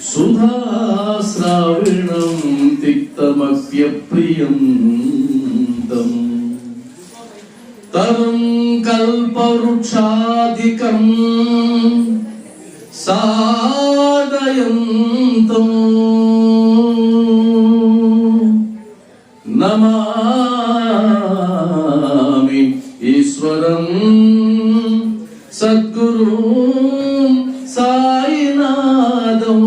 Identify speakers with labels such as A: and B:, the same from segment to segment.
A: సుధాశ్రావిణం తిక్తమప్యప్రియంతం తరం కల్పవృక్షాధికం సాదయంతం నమామి ఈశ్వరం సద్గురు సాయినాథం.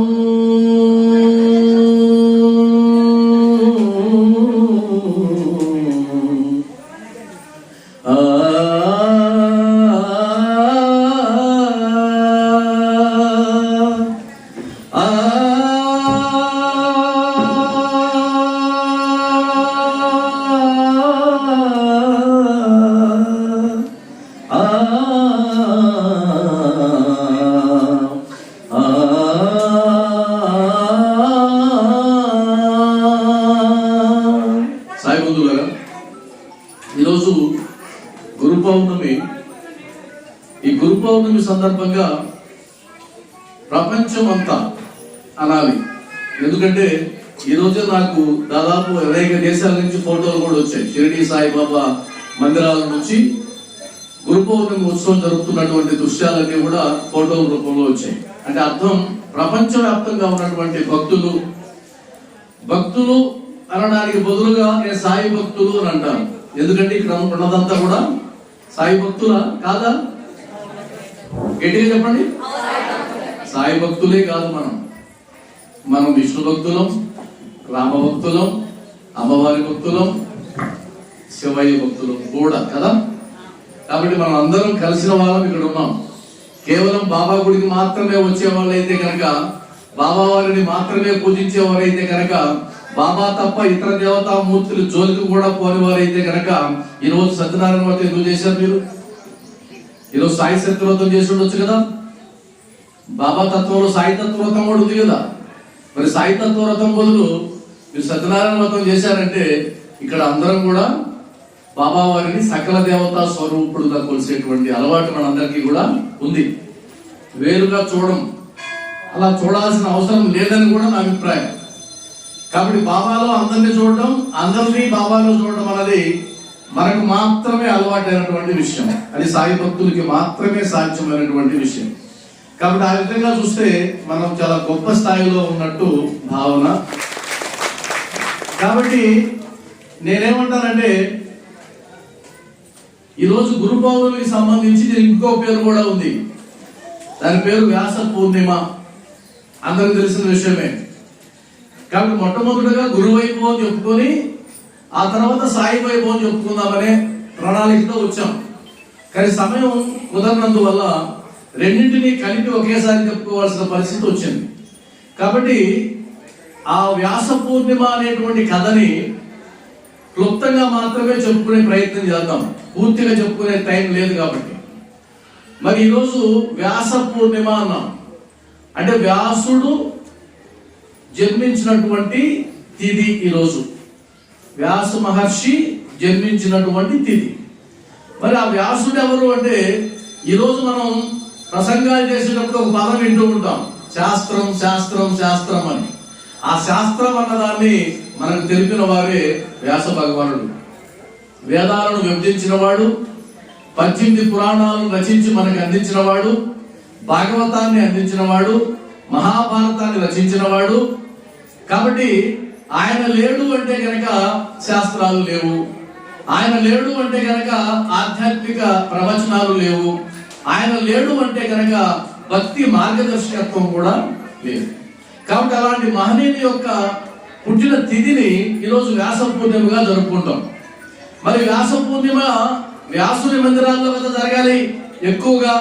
A: ఈరోజు గురు పౌర్ణమి. ఈ గురు పౌర్ణమి సందర్భంగా ప్రపంచం అంతా అనాలి. ఎందుకంటే ఈరోజే నాకు దాదాపు అనేక దేశాల నుంచి ఫోటోలు కూడా వచ్చాయి. షిరిడి సాయిబాబా మందిరాల నుంచి గురు పౌర్ణమి ఉత్సవం జరుగుతున్నటువంటి దృశ్యాలన్నీ కూడా ఫోటోల రూపంలో వచ్చాయి. అంటే అర్థం ప్రపంచవ్యాప్తంగా ఉన్నటువంటి భక్తులు అనడానికి బదులుగా నేను సాయి భక్తులు అని అంటాను. ఎందుకంటే ఇక్కడ ఉన్నదంతా కూడా సాయి భక్తులా కాదా? గట్టిగా చెప్పండి. సాయి భక్తులే కాదు, మనం విష్ణు భక్తులం, రామ భక్తులం, అమ్మవారి భక్తులం, శివయ్య భక్తులం కూడా కదా. కాబట్టి మనం అందరం కలిసిన వాళ్ళం ఇక్కడ ఉన్నాం. కేవలం బాబా గుడికి మాత్రమే వచ్చేవాళ్ళు అయితే కనుక, బాబా వారిని మాత్రమే పూజించేవారైతే కనుక, బాబా తప్ప ఇతర దేవతా మూర్తులు జోలికి కూడా పోని వారైతే కనుక ఈరోజు సత్యనారాయణ వ్రతం ఎందుకు చేశారు? మీరు ఈరోజు సాయి సత్యవ్రతం చేసి ఉండొచ్చు కదా. బాబా తత్వంలో సాయి తత్వవ్రతం కూడా ఉంది కదా. మరి సాయి తత్వవ్రతం బదులు మీరు సత్యనారాయణ వ్రతం చేశారంటే ఇక్కడ అందరం కూడా బాబా వారిని సకల దేవతా స్వరూపుడుగా కొలిసేటువంటి అలవాటు మనందరికీ కూడా ఉంది. వేరుగా అలా చూడాల్సిన అవసరం లేదని కూడా నా అభిప్రాయం. కాబట్టి బాబాలో అందరినీ చూడడం, అందరినీ బాబాలో చూడడం అనేది మనకు మాత్రమే అలవాటైనటువంటి విషయం. అది సాయి భక్తులకి మాత్రమే సాధ్యమైనటువంటి విషయం. కాబట్టి ఆ విధంగా చూస్తే మనం చాలా గొప్ప స్థాయిలో ఉన్నట్టు భావన. కాబట్టి నేనేమంటానంటే ఈరోజు గురు పౌర్ణమికి సంబంధించి ఇంకో పేరు కూడా ఉంది. దాని పేరు వ్యాస పూర్ణిమ. అందరికి తెలిసిన విషయమే. కాబట్టి మొట్టమొదటిగా గురు వైభవం చెప్పుకొని ఆ తర్వాత సాయి వైభవం చెప్పుకుందామనే ప్రణాళికతో వచ్చాం. కానీ సమయం కుదరనందువల్ల రెండింటినీ కలిపి ఒకేసారి చెప్పుకోవాల్సిన పరిస్థితి వచ్చింది. కాబట్టి ఆ వ్యాస పూర్ణిమ అనేటువంటి కథని క్లుప్తంగా మాత్రమే చెప్పుకునే ప్రయత్నం చేద్దాం. పూర్తిగా చెప్పుకునే టైం లేదు కాబట్టి. మరి ఈరోజు వ్యాస పూర్ణిమ అన్నాం. అంటే వ్యాసుడు జన్మించినటువంటి తిథి ఈరోజు. వ్యాస మహర్షి జన్మించినటువంటి తిథి. మరి ఆ వ్యాసుడు ఎవరు అంటే ఈరోజు మనం ప్రసంగాలు చేసేటప్పుడు ఒక పదం వింటూ ఉంటాం, శాస్త్రం శాస్త్రం శాస్త్రం అని. ఆ శాస్త్రం అన్నదాన్ని మనకు తెలిపిన వారే వ్యాస భగవానుడు. వేదాలను విభజించిన వాడు, 18 పురాణాలను రచించి మనకు అందించిన వాడు, భాగవతాన్ని అందించిన వాడు, మహాభారతాన్ని రచించిన వాడు. కాబట్టి ఆయన లేడు అంటే గనక శాస్త్రాలు లేవు, ఆయన లేడు అంటే గనక ఆధ్యాత్మిక ప్రవచనాలు లేవు, ఆయన లేడు అంటే గనక భక్తి మార్గదర్శకత్వం కూడా లేదు. కాబట్టి అలాంటి మహనీయుని యొక్క పుట్టిన తిథిని ఈరోజు వ్యాస పూర్ణిమగా జరుపుకుంటాం. మరి వ్యాస పూర్ణిమ వ్యాసుని మందిరాల్లో కదా జరగాలి ఎక్కువగా.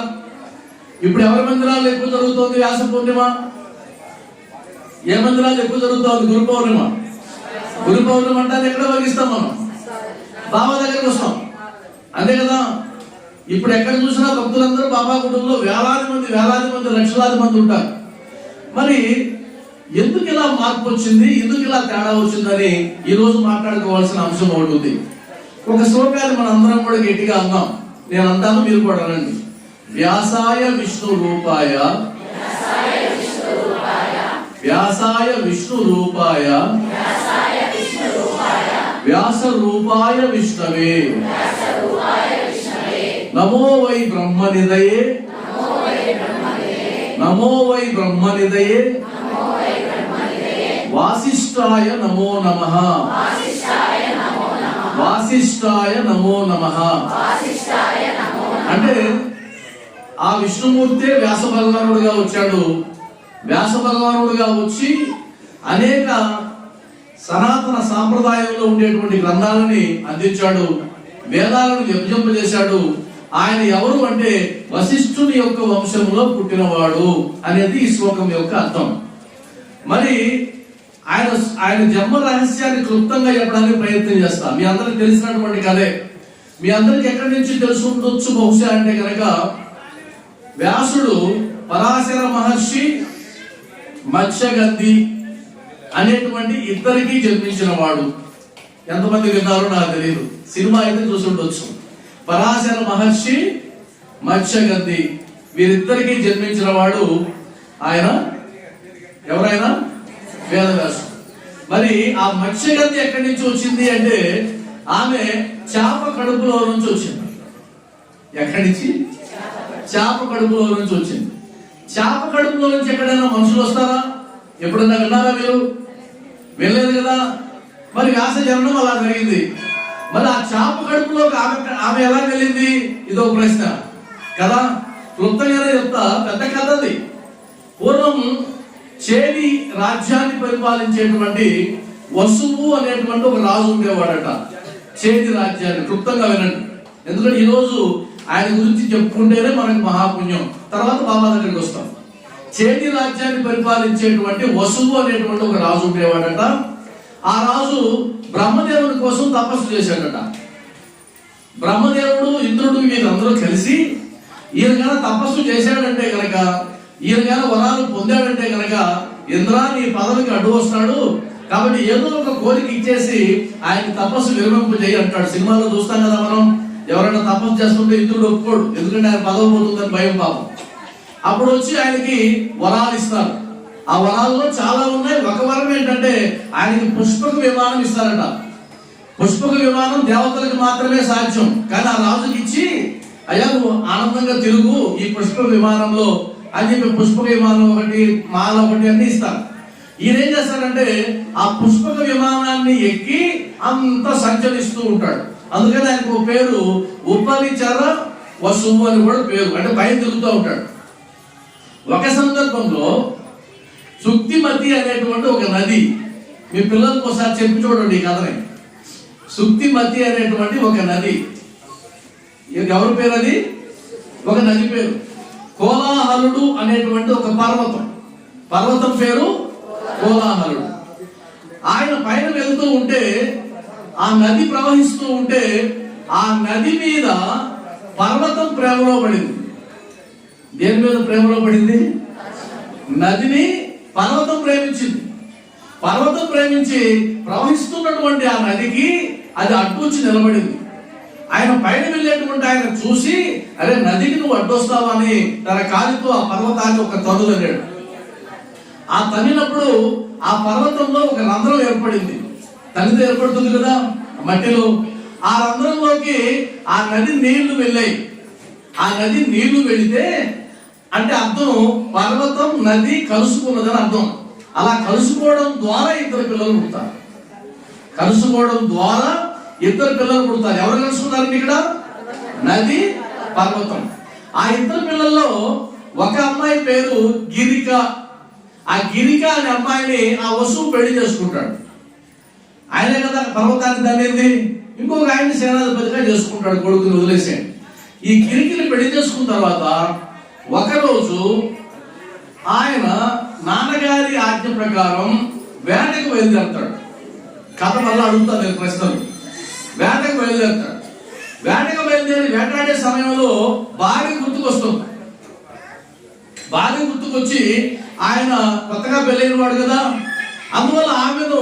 A: ఇప్పుడు ఎవరి మందిరాల్లో ఎక్కువ జరుగుతోంది వ్యాస పూర్ణిమ? ఏ మందిరాలు ఎక్కువ జరుగుతోంది? గురు పౌర్ణిమ. గురు పౌర్ణిమ అంటే ఎక్కడ వగిస్తాం మనం? బాబా దగ్గరికి వస్తాం, అంతే కదా. ఇప్పుడు ఎక్కడ చూసినా భక్తులందరూ బాబా కుటుంబంలో వేలాది మంది లక్షలాది మంది ఉంటారు. మరి ఎందుకు ఇలా మార్పు వచ్చింది, ఎందుకు ఇలా తేడా వచ్చిందని ఈరోజు మాట్లాడుకోవాల్సిన అంశం ఒకటి ఉంది. ఒక శ్లోకాన్ని మన అందరం కూడా గట్టిగా అన్నాం. నేను అంటాను, మీరు కూడా అనండి. వ్యాసాయ విష్ణు రూపాయ వ్యాసాయ విష్ణు రూపాయ వ్యాస రూపాయ విష్ణవే నమో వై బ్రహ్మనిధయే నమో వై బ్రహ్మనిధయే వాసిష్ఠాయ నమో నమః వాసిష్ఠాయ నమో నమః. అంటే ఆ విష్ణుమూర్తే వ్యాస భగవానుడుగా వచ్చాడు. వ్యాస భగవానుడుగా వచ్చి అనేక సనాతన సాంప్రదాయంలో ఉండేటువంటి గ్రంథాలని అందించాడు, వేదాలను విభజింపజేశాడు. ఆయన ఎవరు అంటే వశిష్ఠుని యొక్క వంశంలో పుట్టినవాడు అనేది ఈ శ్లోకం యొక్క అర్థం. మరి ఆయన జన్మ రహస్యాన్ని క్లుప్తంగా చెప్పడానికి ప్రయత్నం చేస్తాం. మీ అందరికి తెలిసినటువంటి కథే. మీ అందరికి ఎక్కడి నుంచి తెలుసుకుంటొచ్చు బహుశా అంటే కనుక వ్యాసుడు పరాశర మహర్షి, మత్స్యగంధి అనేటువంటి ఇద్దరికి జన్మించిన వాడు. ఎంతమంది విన్నారో నాకు తెలియదు, సినిమా అయితే చూసి ఉండొచ్చు. పరాశర మహర్షి, మత్స్యగంధి వీరిద్దరికి జన్మించిన వాడు ఆయన. ఎవరైనా వేదవ్యాసుడు. మరి ఆ మత్స్యగంధి ఎక్కడి నుంచి వచ్చింది అంటే ఆమె చేప కడుపులో నుంచి వచ్చింది. ఎక్కడి నుంచి? చేప కడుపులో నుంచి వచ్చింది. చేప కడుపులో నుంచి ఎక్కడైనా మనుషులు వస్తారా? ఎప్పుడన్నా విన్నారా మీరు? వెళ్ళలేదు కదా. మరి వ్యాస జననం అలా జరిగింది. మరి ఆ చేప కడుపులోకి ఆమె ఎలా వెళ్ళింది? ఇదో ప్రశ్న కదా. క్లుప్తంగానే చెప్తా, పెద్ద కథ అది. పూర్వం చేది రాజ్యాన్ని పరిపాలించేటువంటి వసువు అనేటువంటి ఒక రాజు ఉండేవాడట. చేది రాజ్యాన్ని క్లుప్తంగా వినండి, ఎందుకంటే ఈరోజు ఆయన గురించి చెప్పుకుంటేనే మనకు మహాపుణ్యం. తర్వాత బాబా దగ్గరికి వస్తాం. చేది రాజ్యాన్ని పరిపాలించేటువంటి వసువు అనేటువంటి ఒక రాజు ఉండేవాడట. ఆ రాజు బ్రహ్మదేవుని కోసం తపస్సు చేశాడట. బ్రహ్మదేవుడు, ఇంద్రుడు వీరందరూ కలిసి ఈయన కనుక తపస్సు చేశాడంటే కనుక, ఈయన కనుక వరాలు పొందాడంటే కనుక ఇంద్ర నీ పదవికి అడ్డు వస్తాడు, కాబట్టి ఏదో ఒక కోరిక ఇచ్చేసి ఆయన తపస్సు విరమింపు చేయి అంటాడు. సినిమాలో చూస్తాం కదా మనం, ఎవరైనా తపస్సు చేస్తుంటే ఇంద్రుడు ఒప్పుకోడు, ఎందుకంటే ఆయన పదవి పోతుందని భయం పాపం. అప్పుడు వచ్చి ఆయనకి వరాలు ఇస్తారు. ఆ వరాల్లో చాలా ఉన్నాయి. ఒక వరం ఏంటంటే ఆయనకి పుష్పక విమానం ఇస్తారట. పుష్పక విమానం దేవతలకు మాత్రమే సాధ్యం, కానీ ఆ రాజుకి ఇచ్చి అయ్యా నువ్వు ఆనందంగా తిరుగు ఈ పుష్పక విమానంలో అని చెప్పి పుష్పక విమానం ఒకటి, మాల ఒకటి అన్ని ఇస్తారు. ఈయన ఏం చేస్తాడంటే ఆ పుష్పక విమానాన్ని ఎక్కి అంత సంచరిస్తూ ఉంటాడు. అందుకని ఆయనకు పేరు ఉపరిచర వసువు అని కూడా పేరు, అంటే పైన తిరుగుతూ ఉంటాడు. ఒక సందర్భంలో సుక్తిమతి అనేటువంటి ఒక నది, మీ పిల్లలకు ఒకసారి చెప్పి చూడండి ఈ కథని. సుక్తిమతి అనేటువంటి ఒక నది, ఎవరి పేరు అది? ఒక నది పేరు. కోలాహలుడు అనేటువంటి ఒక పర్వతం పేరు కోలాహలుడు. ఆయన పైన వెళ్తూ ఉంటే ఆ నది ప్రవహిస్తూ ఉంటే ఆ నది మీద పర్వతం ప్రేమలో పడింది. దేని మీద ప్రేమలో పడింది? నదిని పర్వతం ప్రేమించింది. పర్వతం ప్రేమించి ప్రవహిస్తున్నటువంటి ఆ నదికి అది అడ్డొచ్చి నిలబడింది. ఆయన పైన వెళ్ళేటువంటి ఆయన చూసి, అరే నదికి నువ్వు అడ్డొస్తావా అని తన కాలితో ఆ పర్వతాన్ని ఒక తన్నులు అన్నాడు. ఆ తన్నినప్పుడు ఆ పర్వతంలో ఒక రంధ్రం ఏర్పడింది. తల్లితో ఏర్పడుతుంది కదా మట్టిలో. ఆ రంధ్రంలోకి ఆ నది నీళ్లు వెళ్ళాయి. ఆ నది నీళ్లు వెళితే అంటే అర్థం పర్వతం నది కలుసుకున్నదని అర్థం. అలా కలుసుకోవడం ద్వారా ఇద్దరు పిల్లలు పుడతారు. కలుసుకోవడం ద్వారా ఇద్దరు పిల్లలు పుడతారు. ఎవరు కలుసుకున్నారండి ఇక్కడ? నది, పర్వతం. ఆ ఇద్దరు పిల్లల్లో ఒక అమ్మాయి పేరు గిరిక. ఆ గిరిక అనే అమ్మాయిని ఆ వసువు పెళ్లి చేసుకుంటాడు. ఆయనే కదా పర్వతాన్ని దానింది. ఇంకొక ఆయన్ని సేనాధిపతిగా చేసుకుంటాడు, కొడుకుని వదిలేసాడు. ఈ గిరికిని పెళ్లి చేసుకున్న తర్వాత ఒకరోజు ఆయన నాన్నగారి ఆజ్ఞ ప్రకారం వేటకు బయలుదేరతాడు. కథ వల్ల అడుగుతాను నేను ప్రశ్నలు. వేటకు బయలుదేరతాడు. వేటకు బయలుదేరి వేటాడే సమయంలో భార్య గుర్తుకొస్తుంది. భార్య గుర్తుకొచ్చి ఆయన కొత్తగా పెళ్ళైన వాడు కదా, అందువల్ల ఆమెను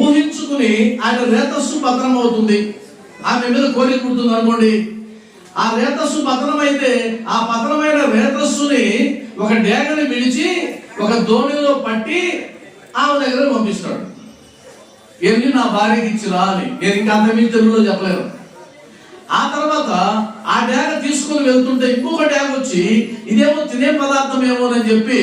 A: ఊహించుకుని ఆయన రేతస్సు పతనం అవుతుంది. ఆమె మీద కోరిక పుడుతుంది అనుకోండి. ఆ రేతస్సు పతనం అయితే ఆ పతనమైన రేతస్సుని ఒక డేగని విడిచి ఒక దోణిలో పట్టి ఆమె దగ్గర పంపిస్తాడు. వెళ్ళి నా భార్యకి ఇచ్చిరా అని. నేను ఇంకా అంతమించి తెలుగులో చెప్పలేను. ఆ తర్వాత ఆ డేగ తీసుకుని వెళ్తుంటే ఇంకొక డేగ వచ్చి ఇదేమో తినే పదార్థం ఏమోనని చెప్పి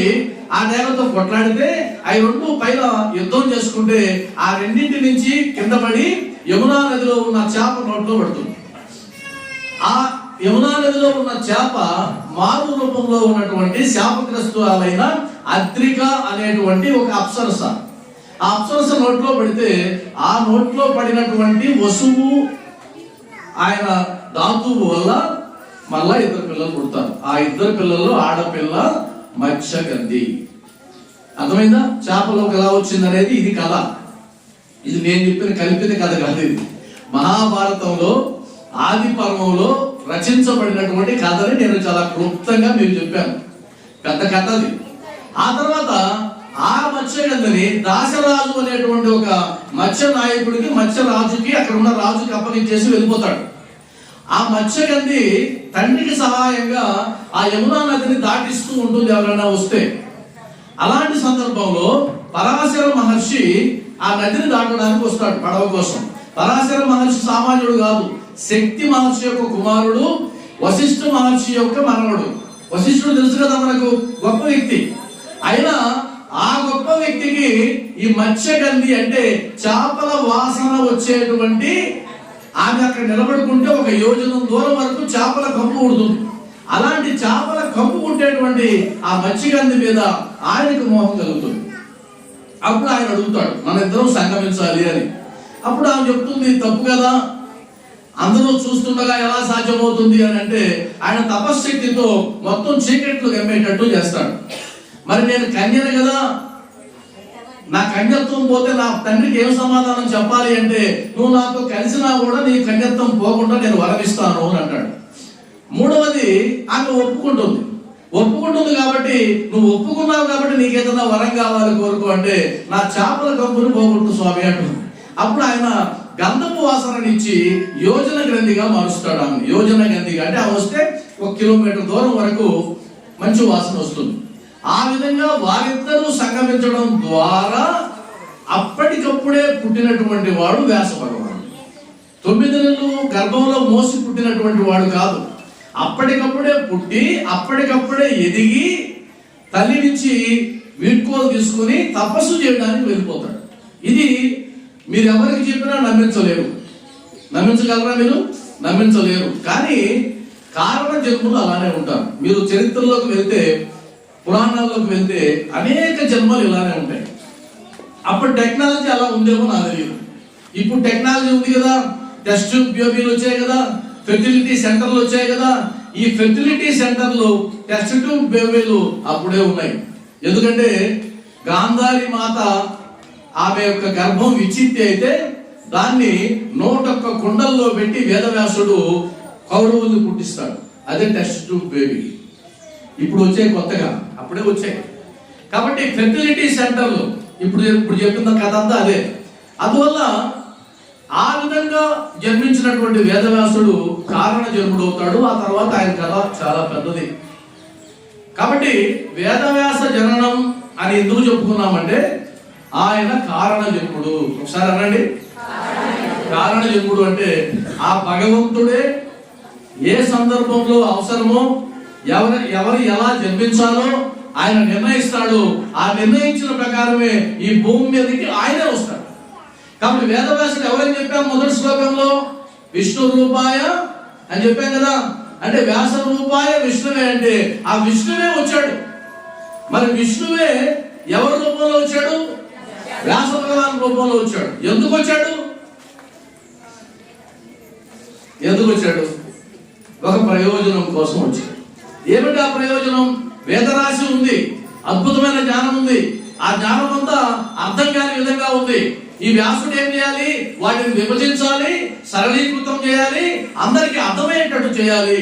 A: ఆ డేగతో కొట్లాడితే అవి రెండు పైన యుద్ధం చేసుకుంటే ఆ రెండింటి నుంచి కింద పడి యమునా నదిలో ఉన్న చేప నోట్లో పడుతుంది. ఆ యమునా నదిలో ఉన్న చేప మారు రూపంలో ఉన్నటువంటి శాపగ్రస్తురాలైన అద్రిక అనేటువంటి ఒక అప్సరస. ఆ అప్సరస నోట్లో పడితే ఆ నోట్లో పడినటువంటి వసువు ఆయన ధాతువు వల్ల మళ్ళా 2 పిల్లలు పుడతారు. ఆ 2 పిల్లల్లో ఆడపిల్ల మత్స్యగంధి. అర్థమైందా? చేపలోకి ఎలా వచ్చింది అనేది ఇది కథ. ఇది నేను కలిపిన కథ కాదు. ఇది మహాభారతంలో ఆది పర్వంలో రచించబడినటువంటి కథని నేను చాలా క్లుప్తంగా మీకు చెప్పాను. పెద్ద కథ అది. ఆ తర్వాత ఆ మత్స్యగంధిని దాశరాజు అనేటువంటి ఒక మత్స్య నాయకుడికి, మత్స్యరాజుకి, అక్కడ ఉన్న రాజుకి అప్పగించేసి వెళ్ళిపోతాడు. ఆ మత్స్యగంధి తండ్రికి సహాయంగా ఆ యమునా నదిని దాటిస్తూ ఉంటుంది ఎవరైనా వస్తే. అలాంటి సందర్భంలో పరాశర మహర్షి ఆ నదిని దాటడానికి వస్తాడు పడవ కోసం. పరాశర మహర్షి సామాన్యుడు కాదు, శక్తి మహర్షి యొక్క కుమారుడు, వశిష్ఠ మహర్షి యొక్క మనవడు. వశిష్ఠుడు తెలుసు కదా మనకు, గొప్ప వ్యక్తి. అయినా ఆ గొప్ప వ్యక్తికి ఈ మత్స్యగంధి అంటే చేపల వాసన వచ్చేటువంటి, ఆమె అక్కడ నిలబడుకుంటే 1 యోజనం దూరం వరకు చేపల కంపు ఉడుతుంది. అలాంటి చేపల కంపు ఉండేటువంటి ఆ మత్స్యగంధి మీద ఆయనకు మోహం కలుగుతుంది. అప్పుడు ఆయన అడుగుతాడు, మన ఇద్దరం సంగమించాలి అని. అప్పుడు ఆమె చెప్తుంది, తప్పు కదా, అందరూ చూస్తుండగా ఎలా సాధ్యమవుతుంది అని అంటే ఆయన తపశ్శక్తితో మొత్తం చీకట్లు గమ్మేటట్టు చేస్తాడు. మరి నేను కన్యను కదా, నా కన్యత్వం పోతే నా తండ్రికి ఏం సమాధానం చెప్పాలి అంటే, నువ్వు నాతో కలిసినా కూడా నీ కన్యత్వం పోకుండా నేను వరమిస్తాను అని అంటాడు. మూడవది, ఆమె ఒప్పుకుంటుంది కాబట్టి, నువ్వు ఒప్పుకున్నావు కాబట్టి నీకేదైనా వరం కావాలి కోరుకో అంటే, నా చేపల కంపుని పోగొట్టు స్వామి అంటుంది. అప్పుడు ఆయన గంధపు వాసననిచ్చి యోజన గ్రంథిగా మారుస్తాడు ఆమె. యోజన గ్రంథిగా అంటే ఆమె వస్తే 1 కిలోమీటర్ దూరం వరకు మంచి వాసన వస్తుంది. ఆ విధంగా వారిద్దరూ సంగమించడం ద్వారా అప్పటికప్పుడే పుట్టినటువంటి వాడు వ్యాస భగవానుడు. 9 నెలలు గర్భంలో మోసి పుట్టినటువంటి వాడు కాదు. అప్పటికప్పుడే పుట్టి అప్పటికప్పుడే ఎదిగి తల్లి నుంచి వీడ్కోలు తీసుకుని తపస్సు చేయడానికి వెళ్ళిపోతాడు. ఇది మీరు ఎవరికి చెప్పినా నమ్మించలేరు. నమ్మించగలరా మీరు? నమ్మించలేరు. కానీ కారణ జన్మలు అలానే ఉంటారు. మీరు చరిత్రలోకి వెళ్తే, పురాణాల్లోకి వెళ్తే అనేక జన్మలు ఇలానే ఉంటాయి. అప్పుడు టెక్నాలజీ అలా ఉందేమో నాకు తెలియదు. ఇప్పుడు టెక్నాలజీ ఉంది కదా, టెస్ట్ బేబీలు వచ్చాయి కదా, ఫెర్టిలిటీ సెంటర్లు వచ్చాయి కదా. ఈ ఫెర్టిలిటీ సెంటర్లు, టెస్ట్ ట్యూబ్ బేబీలు అప్పుడే ఉన్నాయి. ఎందుకంటే గాంధారి మాత ఆమె యొక్క గర్భం విచ్ఛిత్తి అయితే దాన్ని 101 కుండల్లో పెట్టి వేదవ్యాసుడు కౌరవుల్ని పుట్టిస్తాడు. అదే టెస్ట్ ట్యూబ్ బేబీ. ఇప్పుడు వచ్చాయి కొత్తగా, అప్పుడే వచ్చాయి. కాబట్టి ఫెర్టిలిటీ సెంటర్లు ఇప్పుడు చెప్పిన కథ అంతా అదే. అందువల్ల ఆ విధంగా జన్మించినటువంటి వేదవ్యాసుడు కారణ జన్ముడు అవుతాడు. ఆ తర్వాత ఆయన కథ చాలా పెద్దది. కాబట్టి వేదవ్యాస జననం అని ఎందుకు చెప్పుకున్నామంటే, ఆయన కారణ జన్ముడు. ఒకసారి అనండి, కారణ జన్ముడు అంటే ఆ భగవంతుడే ఏ సందర్భంలో అవసరమో, ఎవరు ఎలా జన్మించాలో ఆయన నిర్ణయిస్తాడు. ఆ నిర్ణయించిన ప్రకారమే ఈ భూమి మీదకి ఆయనే వస్తాడు. కాబట్టి వేదవ్యాసుడు ఎవరని చెప్పాం మొదటి శ్లోకంలో? విష్ణు రూపాయ అని చెప్పాం కదా. అంటే వ్యాస రూపాయ విష్ణువే అంటే ఆ విష్ణువే వచ్చాడు. మరి విష్ణువే ఎవరి రూపంలో వచ్చాడు? వ్యాస భగవాన్ రూపంలో వచ్చాడు. ఎందుకు వచ్చాడు? ఒక ప్రయోజనం కోసం వచ్చాడు. ఏమిటి ఆ ప్రయోజనం? వేదరాశి ఉంది, అద్భుతమైన జ్ఞానం ఉంది. ఆ జ్ఞానం అంతా అర్థం కాని విధంగా ఉంది. ఈ వ్యాసుడు ఏం చేయాలి? వాటిని విభజించాలి, సరళీకృతం చేయాలి, అందరికీ అర్థమయ్యేటట్టు చేయాలి.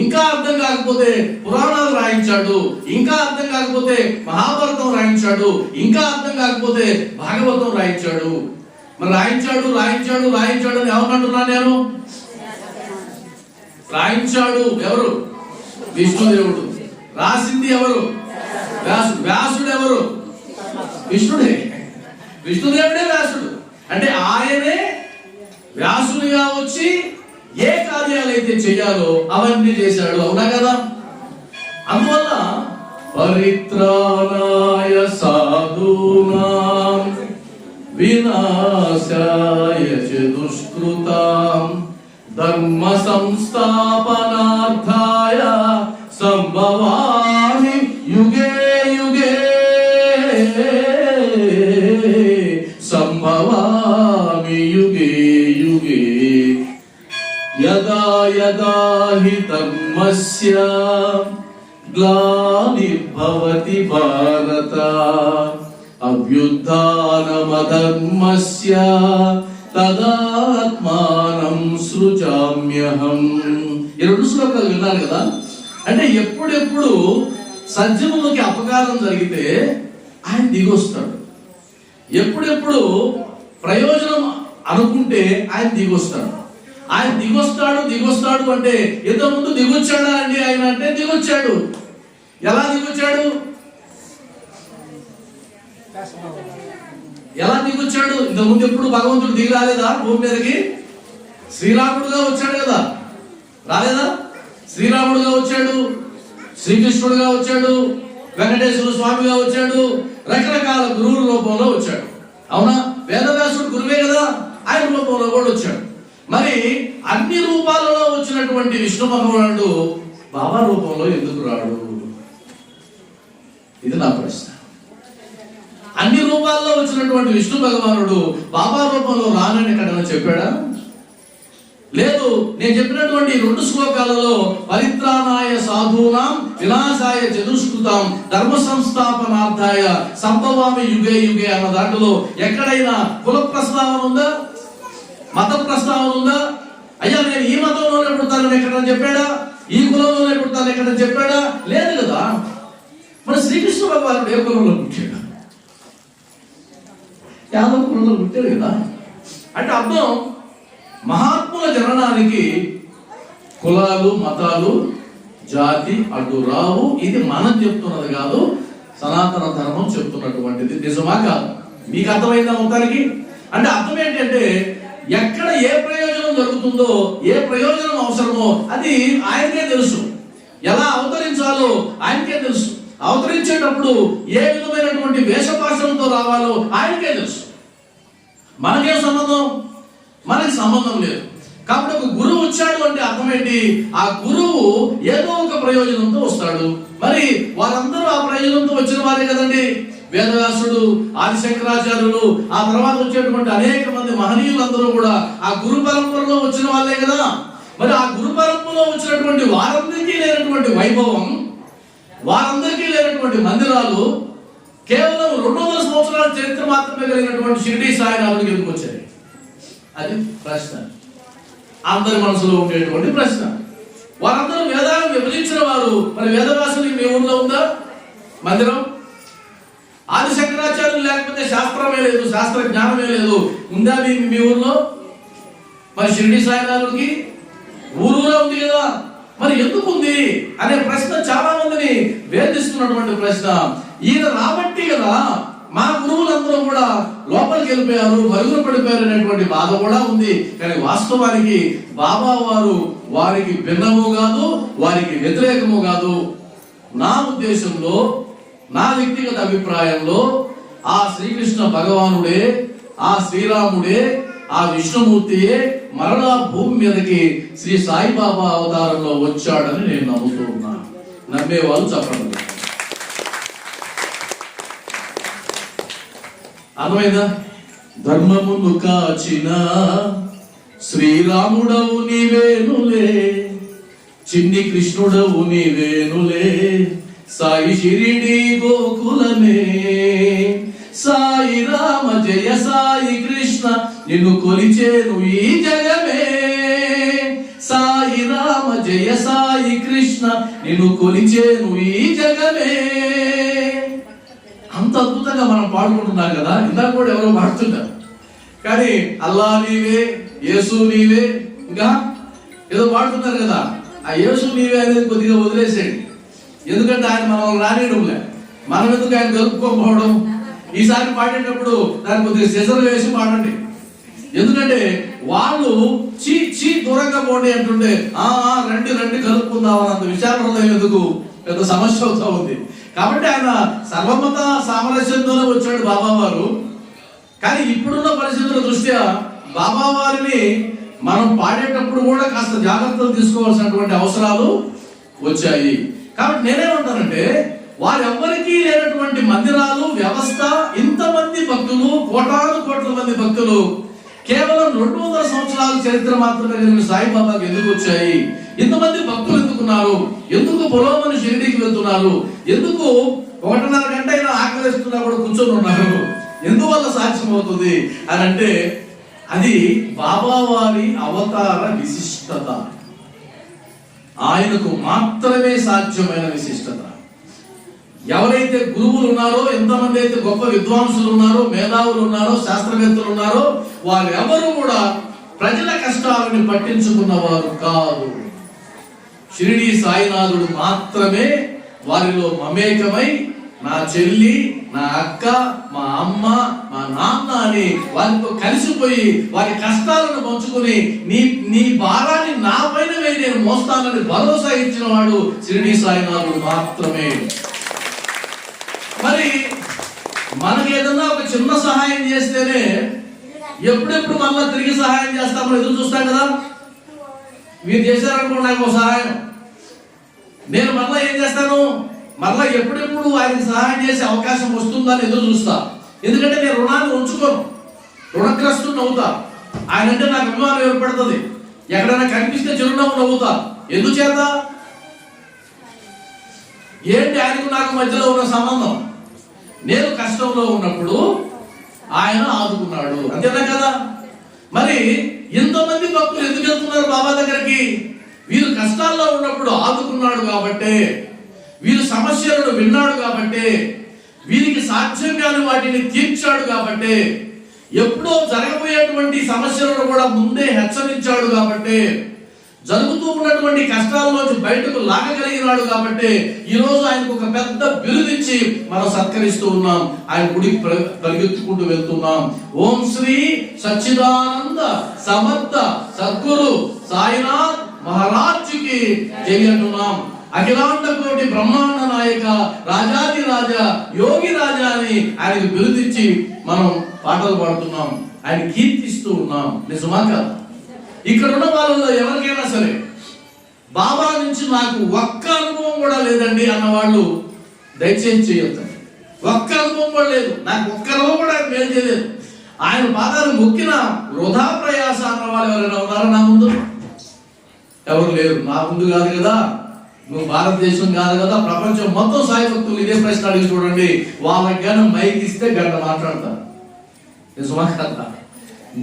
A: ఇంకా అర్థం కాకపోతే పురాణాలు రాయించాడు, ఇంకా అర్థం కాకపోతే మహాభారతం రాయించాడు, ఇంకా అర్థం కాకపోతే భాగవతం రాయించాడు. మరి రాయించాడు అని ఏమనుకుంటున్నా నేను? రాయించాడు ఎవరు? విష్ణుదేవుడు. రాసింది ఎవరు? వ్యాసుడు ఎవరు? విష్ణుడే. విష్ణుదేవుడే వ్యాసుడు. అంటే ఆయనే వ్యాసునిగా వచ్చి ఏ కార్యాలైతే చేయాలో అవన్నీ చేశాడు. అవునా కదా? అందువల్ల పరిత్రాణాయ సాధూనాం వినాశాయ చ దుష్కృతాం ధర్మ సంస్థాపనార్థాయ సంభవామి యుగే యుగే సంభవామి యుగే యుగే యదా యదా హి ధర్మస్య గ్లానిర్భవతి భారత అభ్యుత్థానమధర్మస్య తదాత్మానం సృజామ్యహం. ఈ రెండు శ్లోకాలు విన్నారు కదా? అంటే ఎప్పుడెప్పుడు సజ్జనులకి అపకారం జరిగితే ఆయన దిగొస్తాడు, ఎప్పుడెప్పుడు ప్రయోజనం అనుకుంటే ఆయన దిగొస్తాడు. ఆయన దిగొస్తాడు అంటే ఇంతకుముందు దిగొచ్చాడా అండి ఆయన అంటే దిగొచ్చాడు. ఎలా దిగొచ్చాడు? ఇంతకుముందు ఎప్పుడు భగవంతుడు దిగి రాలేదా భూమి మీదకి? శ్రీరాముడుగా వచ్చాడు కదా, రాలేదా? శ్రీరాముడుగా వచ్చాడు, శ్రీకృష్ణుడుగా వచ్చాడు, వెంకటేశ్వర స్వామిగా వచ్చాడు, రకరకాల గురువుల రూపంలో వచ్చాడు. అవునా? వేదవ్యాసుడు గురువే కదా, ఆయన రూపంలో కూడా వచ్చాడు. మరి అన్ని రూపాలలో వచ్చినటువంటి విష్ణు భగవానుడు బాబా రూపంలో ఎందుకు రాడు? ఇది నా ప్రశ్న. అన్ని రూపాల్లో వచ్చినటువంటి విష్ణు భగవానుడు బాబా రూపంలో రానని ఎక్కడైనా చెప్పాడా? లేదు. నేను చెప్పినటువంటి రెండు శ్లోకాలలో పరిత్రాణాయ సాధూనాం వినాశాయ చతుష్కృతాం ధర్మ సంస్థాపనార్థాయ సంభవామి యుగే యుగే అన్న దాంట్లో ఎక్కడైనా కుల ప్రస్తావన ఉందా? మత ప్రస్తావన ఉందా? అయ్యా నేను ఈ మతంలోనే పుడతానని ఎక్కడైనా చెప్పాడా? ఈ కులంలోనే పుడతాను ఎక్కడైనా చెప్పాడా? లేదు కదా. మరి శ్రీకృష్ణ భగవానుడు ఏ కులంలో పుట్టాడు? యాదవ కులంలో పుట్టాడు కదా. అంటే అర్థం, మహాత్ముల జననానికి కులాలు మతాలు జాతి అడ్డు రావు. ఇది మనం చెప్తున్నది కాదు, సనాతన ధర్మం చెప్తున్నటువంటిది. నిజమా కాదు? మీకు అర్థమైందా మొత్తానికి? అంటే అర్థం ఏంటంటే ఎక్కడ ఏ ప్రయోజనం జరుగుతుందో, ఏ ప్రయోజనం అవసరమో అది ఆయనకే తెలుసు. ఎలా అవతరించాలో ఆయనకే తెలుసు. అవతరించేటప్పుడు ఏ విధమైనటువంటి వేషభాషలతో రావాలో ఆయనకే తెలుసు. మనకేం సంబంధం? మనకి సంబంధం లేదు. కాబట్టి ఒక గురువు వచ్చాడు అంటే అర్థం ఏంటి? ఆ గురువు ఏదో ఒక ప్రయోజనంతో వస్తాడు. మరి వారందరూ ఆ ప్రయోజనంతో వచ్చిన వారే కదండి. వేదవ్యాసుడు, ఆదిశంకరాచార్యులు, ఆ తర్వాత వచ్చేటువంటి అనేక మంది మహనీయులందరూ కూడా ఆ గురు పరంపరలో వచ్చిన వాళ్ళే కదా. మరి ఆ గురు పరంపరలో వచ్చినటువంటి వారందరికీ లేనటువంటి వైభవం, వారందరికీ లేనటువంటి మందిరాలు, కేవలం 200 సంవత్సరాల చరిత్ర మాత్రమే కలిగినటువంటి షిరిడి సాయినాథుడికి ఎందుకు వచ్చాయి? అది ప్రశ్న, అందరి మనసులో ఉండేటువంటి ప్రశ్న. వారందరూ వేదాలను విభజించిన వారు. మరి వేదవ్యాసుడికి మీ ఊర్లో ఉందా మందిరం? ఆది శంకరాచార్యులు లేకపోతే శాస్త్రమే లేదు, శాస్త్ర జ్ఞానమే లేదు. ఉందా మీ ఊర్లో? మరి షిరిడి సాయినాథుడికి ఊరూరా ఉంది కదా. మరి ఎందుకు ఉంది అనే ప్రశ్న చాలా మందిని వేధిస్తున్నటువంటి ప్రశ్న. ఈయన రాబట్టి కదా మా గురువులందరూ కూడా లోపలికి వెళ్ళిపోయారు, మరుగున పడిపోయారు అనేటువంటి బాధ కూడా ఉంది. కానీ వాస్తవానికి బాబా వారు వారికి భిన్నము కాదు, వారికి వ్యతిరేకము కాదు. నా ఉద్దేశంలో, నా వ్యక్తిగత అభిప్రాయంలో ఆ శ్రీకృష్ణ భగవానుడే, ఆ శ్రీరాముడే, ఆ విష్ణుమూర్తియే మరలా భూమి మీదకి శ్రీ సాయిబాబా అవతారంలో వచ్చాడని నేను నమ్ముతూ ఉన్నాను. నమ్మేవాళ్ళు చెప్పండి. అర్థమైందా? ధర్మమును కాచిన శ్రీరాముడవు నీవేనులే, చిన్ని కృష్ణుడవు నీవేనులే, సాయి షిరిడి గోకులమే, సాయి రామ జయ సాయి కృష్ణ నిన్ను కొలిచేను ఈ జగమే, సాయి రామ జయ సాయి కృష్ణ నిన్ను కొలిచేను ఈ జగమే. అంత అద్భుతంగా మనం పాడుకుంటున్నాం కదా. ఇందాక కూడా ఎవరో పాడుతుంటారు. కానీ అల్లా నీవే, యేసు నీవే, ఇంకా ఏదో పాడుతున్నారు కదా. ఆ యేసు నీవే అనేది కొద్దిగా వదిలేసేయండి. ఎందుకంటే ఆయన మనం రానియడంలే. మనం ఎందుకు ఆయన కలుపుకోకపోవడం? ఈసారి పాడేటప్పుడు దాన్ని కొద్దిగా సిజర్ వేసి పాడండి. ఎందుకంటే వాళ్ళు చీ దూరంగా పోండి అంటుంటే రండి రండి కలుపుకుందాం అన్నంత విచార హృదయం ఎందుకు పెద్ద సమస్య అవుతా ఉంది. కాబట్టి ఆయన సర్వమత సామరస్యంతోనే వచ్చాడు బాబా వారు. కానీ ఇప్పుడున్న పరిస్థితుల దృష్ట్యా బాబా వారిని మనం పాడేటప్పుడు కూడా కాస్త జాగ్రత్తలు తీసుకోవాల్సినటువంటి అవసరాలు వచ్చాయి. కాబట్టి నేనేమంటానంటే, వారెవ్వరికీ లేనటువంటి మందిరాలు, వ్యవస్థ, ఇంతమంది భక్తులు, కోటాను కోట్ల మంది భక్తులు, కేవలం 200 సంవత్సరాల చరిత్ర మాత్రమే కలిగిన సాయిబాబాకి ఎందుకు వచ్చాయి? ఇంతమంది భక్తులు ఎందుకున్నారు? ఎందుకు పొలోమని షిరిడీకి వెళ్తున్నారు? ఎందుకు 1.5 గంట అయినా ఆకలిస్తున్నా కూడా కూర్చొని ఉన్నారు? ఎందువల్ల సాధ్యమవుతుంది అని అంటే, అది బాబా వారి అవతార విశిష్టత. ఆయనకు మాత్రమే సాధ్యమైన విశిష్టత. ఎవరైతే గురువులు ఉన్నారో, ఎంతమంది అయితే గొప్ప విద్వాంసులు ఉన్నారో, మేధావులు ఉన్నారో, శాస్త్రవేత్తలు ఉన్నారో, వారెవరు కూడా ప్రజల కష్టాలను పట్టించుకున్నవారు కాదు. షిరిడీ సాయినాథుడు మాత్రమే వారిలో మమేకమై నా చెల్లి, నా అక్క, మా అమ్మ, మా నాన్న అని వారితో కలిసిపోయి వారి కష్టాలను పంచుకుని నీ భారాన్ని నా పైన వేయి, నేను మోస్తానని భరోసా ఇచ్చిన వాడు షిరిడీ సాయినాథుడు మాత్రమే. మరి మనకి ఏదన్నా ఒక చిన్న సహాయం చేస్తేనే ఎప్పుడెప్పుడు మళ్ళా తిరిగి సహాయం చేస్తామని ఎదురు చూస్తాం కదా. మీరు చేశారనుకోండి నాకు ఒక సహాయం, నేను మళ్ళీ ఏం చేస్తాను, మళ్ళీ ఎప్పుడెప్పుడు ఆయనకి సహాయం చేసే అవకాశం వస్తుందని ఎదురు చూస్తా. ఎందుకంటే నేను రుణాన్ని ఉంచుకోను, రుణగ్రస్తుని అవుతా. ఆయన అంటే నాకు అభిమానం ఏర్పడుతుంది. ఎక్కడైనా కనిపిస్తే చిరునవ్వు నవ్వుతా. ఎందుచేత? ఏంటి ఆయనకు నాకు మధ్యలో ఉన్న సంబంధం? నేను కష్టంలో ఉన్నప్పుడు ఆయన ఆదుకున్నాడు, అంతేనా కదా. మరి ఇంతమంది భక్తులు ఎందుకు వెళ్తున్నారు బాబా దగ్గరికి? వీరు కష్టాల్లో ఉన్నప్పుడు ఆదుకున్నాడు కాబట్టే, వీరు సమస్యలను విన్నాడు కాబట్టే, వీరికి సాధ్యం కాని వాటిని తీర్చాడు కాబట్టే, ఎప్పుడో జరగబోయేటువంటి సమస్యలను కూడా ముందే హెచ్చరించాడు కాబట్టే, జరుగుతూ ఉన్నటువంటి కష్టాల్లోంచి బయటకు లాగగలిగినాడు కాబట్టి ఈ రోజు ఆయనకు ఒక పెద్ద బిరుదిచ్చి మనం సత్కరిస్తూ ఉన్నాం. ఆయన గుడికి పరిగెత్తుకుంటూ వెళ్తున్నాం. ఓం శ్రీ సచ్చిదానంద సమర్థ సద్గురు సాయినాథ్ మహారాజ్కి జై అంటున్నాం. అఖిలాండ కోటి బ్రహ్మాండ నాయక రాజాది రాజా యోగి రాజా అని ఆయనకు బిరుదిచ్చి మనం పాటలు పాడుతున్నాం, ఆయన కీర్తిస్తూ ఉన్నాం. నిజమా కాదా? ఇక్కడ ఉన్న వాళ్ళలో ఎవరికైనా సరే బాబా నుంచి నాకు ఒక్క అనుభవం కూడా లేదండి అన్నవాళ్ళు దయచేసి చేయొద్దండి. ఒక్క అనుభవం కూడా లేదు, నాకు ఒక్క అనుభవం కూడా ఆయన మేలు చేయలేదు, ఆయన పాదాలు మొక్కిన వృధా ప్రయాస అన్న వాళ్ళు ఎవరైనా ఉన్నారా నా ముందు? ఎవరు లేరు. నా ముందు కాదు కదా, నువ్వు భారతదేశం కాదు కదా, ప్రపంచం మొత్తం సాయి భక్తులు ఇదే ప్రశ్న అడిగి చూడండి. వాళ్ళకి కానీ మైక్ ఇస్తే గంట మాట్లాడతారు. నిజమా కదా?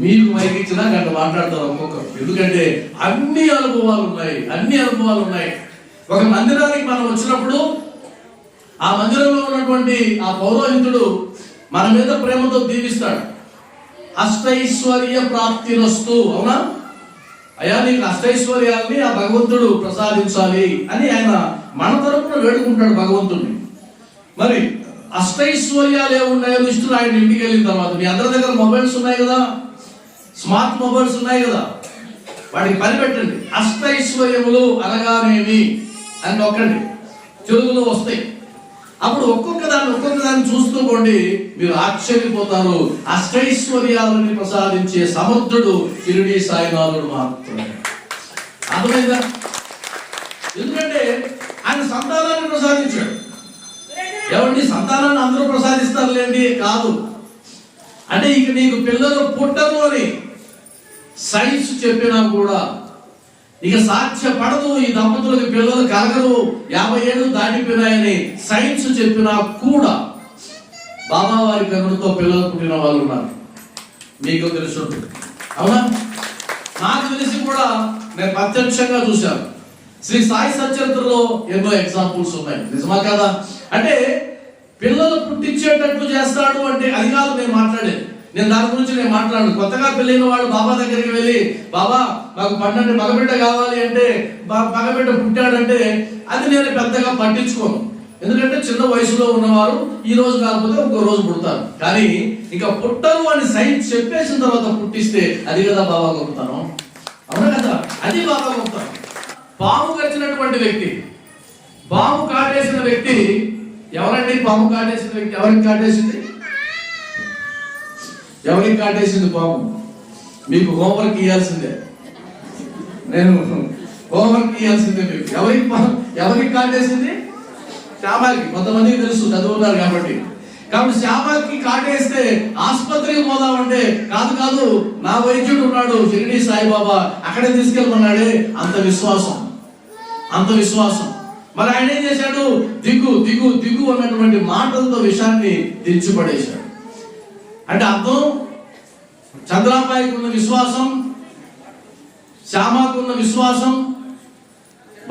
A: మీకు మైక్ ఇచ్చినా గంట మాట్లాడతారు ఒక్కొక్కరు. ఎందుకంటే అన్ని అనుభవాలు ఉన్నాయి. ఒక మందిరానికి మనం వచ్చినప్పుడు ఆ మందిరంలో ఉన్నటువంటి ఆ పౌరోహితుడు మన మీద ప్రేమతో దీవిస్తాడు. అష్టైశ్వర్య ప్రాప్తిరస్తు. అవునా? అయ్యా నీకు అష్టైశ్వర్యాలని ఆ భగవంతుడు ప్రసాదించాలి అని ఆయన మన తరపున వేడుకుంటాడు భగవంతుడిని. మరి అష్టైశ్వర్యాలు ఏమున్నాయో లిస్టులు ఆయన ఇంటికి వెళ్ళిన తర్వాత, మీ అందరి దగ్గర మొబైల్స్ ఉన్నాయి కదా, స్మార్ట్ మొబైల్స్ ఉన్నాయి కదా, వాటికి పని పెట్టండి. అష్టైశ్వర్యములు అనగానేమి అని నొక్కండి, తెలుగులో వస్తాయి. అప్పుడు ఒక్కొక్క దాన్ని చూస్తూ పోండి, మీరు ఆశ్చర్యపోతారు. అష్టైశ్వర్యాలని ప్రసాదించే సమర్థుడు షిరిడీ సాయినాథుడు మాత్రమే. అర్థమైందా? ఎందుకంటే ఆయన సంతానాన్ని ప్రసాదించాడు. ఏమండి, సంతానాన్ని అందరూ ప్రసాదిస్తారులేండి కాదు. అంటే ఇక నీకు పిల్లలు పుట్టరు అని సైన్స్ చెప్పినా కూడా, ఇక సాధ్యపడదు, ఈ దంపతులకు పిల్లలు కలగరు, 50 ఏళ్ళు దాటిపోయినాయని సైన్స్ చెప్పినా కూడా బాబా వారి కరుణతో పిల్లలు పుట్టిన వాళ్ళు ఉన్నారు. మీకు తెలుసు, అవునా? నాకు తెలిసి కూడా నేను ప్రత్యక్షంగా చూశాను. శ్రీ సాయి సచరిత్రలో ఎన్నో ఎగ్జాంపుల్స్ ఉన్నాయి. నిజమా కదా? అంటే పిల్లలు పుట్టించేటట్లు చేస్తాడు అంటే అది కాదు నేను మాట్లాడేది. నేను దాని గురించి నేను మాట్లాడను. కొత్తగా పెళ్ళైన వాడు బాబా దగ్గరికి వెళ్ళి, బాబా మాకు పన్నెండు మగబిడ్డ కావాలి అంటే, మగబిడ్డ పుట్టాడంటే అది నేను పెద్దగా పట్టించుకోను. ఎందుకంటే చిన్న వయసులో ఉన్నవారు ఈ రోజు కాకపోతే ఇంకో రోజు పుడతారు, కానీ ఇంకా పుట్టరు అని సైన్స్ చెప్పేసిన తర్వాత పుట్టిస్తే అది కదా బాబా గొప్పతనం. అవునా కదా? అది బాబా గొప్పతనం. పాము కరిచినటువంటి వ్యక్తి, పాము కాటేసిన వ్యక్తి ఎవరండి? పాము కాటేసిన వ్యక్తి ఎవరికి కాటేసింది? ఎవరికి కాటేసింది పాము? మీకు హోంవర్క్ ఇవ్వాల్సిందే, నేను హోంవర్క్ ఇవ్వాల్సిందే మీకు. ఎవరికి కాటేసింది? శ్యామకి. కొంతమందికి తెలుసు, చదువున్నారు కాబట్టి. శ్యామకి కాటేస్తే ఆసుపత్రికి పోదామంటే కాదు కాదు నా వైద్యుడు ఉన్నాడు షిరిడి సాయిబాబా, అక్కడే తీసుకెళ్ళమన్నాడే. అంత విశ్వాసం, అంత విశ్వాసం. మరి ఆయన ఏం చేశాడు? దిగు దిగు దిగు అన్నటువంటి మాటలతో విషయాన్ని తెచ్చిపడేశాడు. అంటే అర్థం, చంద్రాబాయికి ఉన్న విశ్వాసం, శ్యామకున్న విశ్వాసం,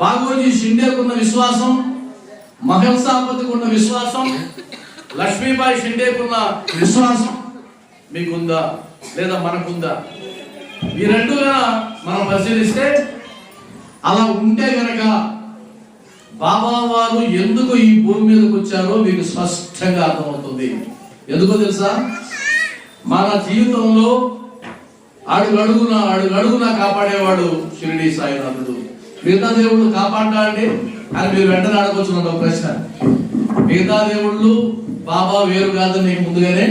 A: బాగోజీ షిండేకున్న విశ్వాసం, మహల్సాపతికి ఉన్న విశ్వాసం, లక్ష్మీబాయి షిండేకున్న విశ్వాసం మీకుందా లేదా మనకుందా? ఈ రెండు మనం పరిశీలిస్తే, అలా ఉంటే గనక బాబా వారు ఎందుకు ఈ భూమి మీదకి వచ్చారో మీకు స్పష్టంగా అర్థమవుతుంది. ఎందుకో తెలుసా? మన జీవితంలో అడుగడుగునా కాపాడేవాడు షిరిడి సాయినాథుడు. మిగతా దేవుళ్ళు కాపాడా అండి అని మీరు వెంటనే అడగొచ్చున్న ప్రశ్న. మిగతా దేవుళ్ళు బాబా వేరు కాదని నేను ముందుగానే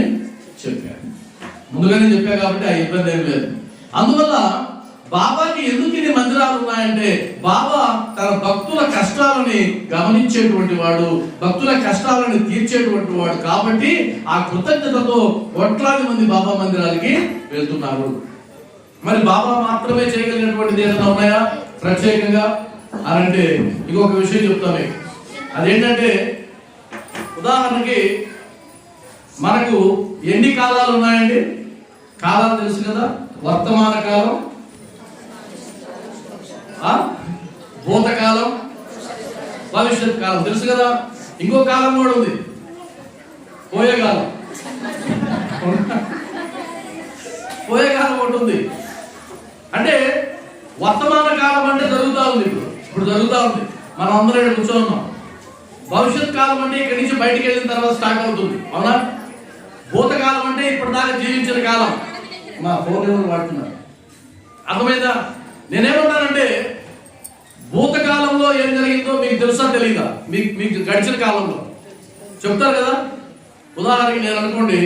A: చెప్పా కాబట్టి ఆ ఇబ్బంది ఏం లేదు. అందువల్ల బాబాకి ఎందుకు ఇన్ని మందిరాలు ఉన్నాయంటే, బాబా తన భక్తుల కష్టాలని గమనించేటువంటి వాడు, భక్తుల కష్టాలను తీర్చేటువంటి వాడు. కాబట్టి ఆ కృతజ్ఞతతో కోట్లాది మంది బాబా మందిరాలకి వెళ్తున్నారు. మరి బాబా మాత్రమే చేయగలిగినటువంటిది ఏదైనా ఉన్నాయా ప్రత్యేకంగా అని అంటే, ఇంకొక విషయం చెప్తాను. అదేంటంటే, ఉదాహరణకి మనకు ఎన్ని కాలాలు ఉన్నాయండి? కాలాలు తెలుసు కదా? వర్తమాన కాలం, భూతకాలం, భవిష్యత్ కాలం తెలుసు కదా? ఇంకో కాలం కూడా ఉంది, పోయే కాలం. పోయే కాలం ఒకటి ఉంది. అంటే వర్తమాన కాలం అంటే జరుగుతూ ఉంది, ఇప్పుడు జరుగుతూ ఉంది, మనం అందరూ ఇక్కడ కూర్చొని ఉన్నాం. భవిష్యత్ కాలం అంటే ఇక్కడి నుంచి బయటికి వెళ్ళిన తర్వాత స్టార్ట్ అవుతుంది, అవునా? భూతకాలం అంటే ఇప్పటిదాకా జీవించిన కాలం. మా ఫోన్ ఎవరు వాడుతున్నారు, అర్థమైందా? నేనేమంటానంటే, భూతకాలంలో ఏం జరిగిందో మీకు తెలుసా తెలీదా? మీకు గడిచిన కాలంలో చెప్తారు కదా. ఉదాహరణకి నేను అనుకోండి,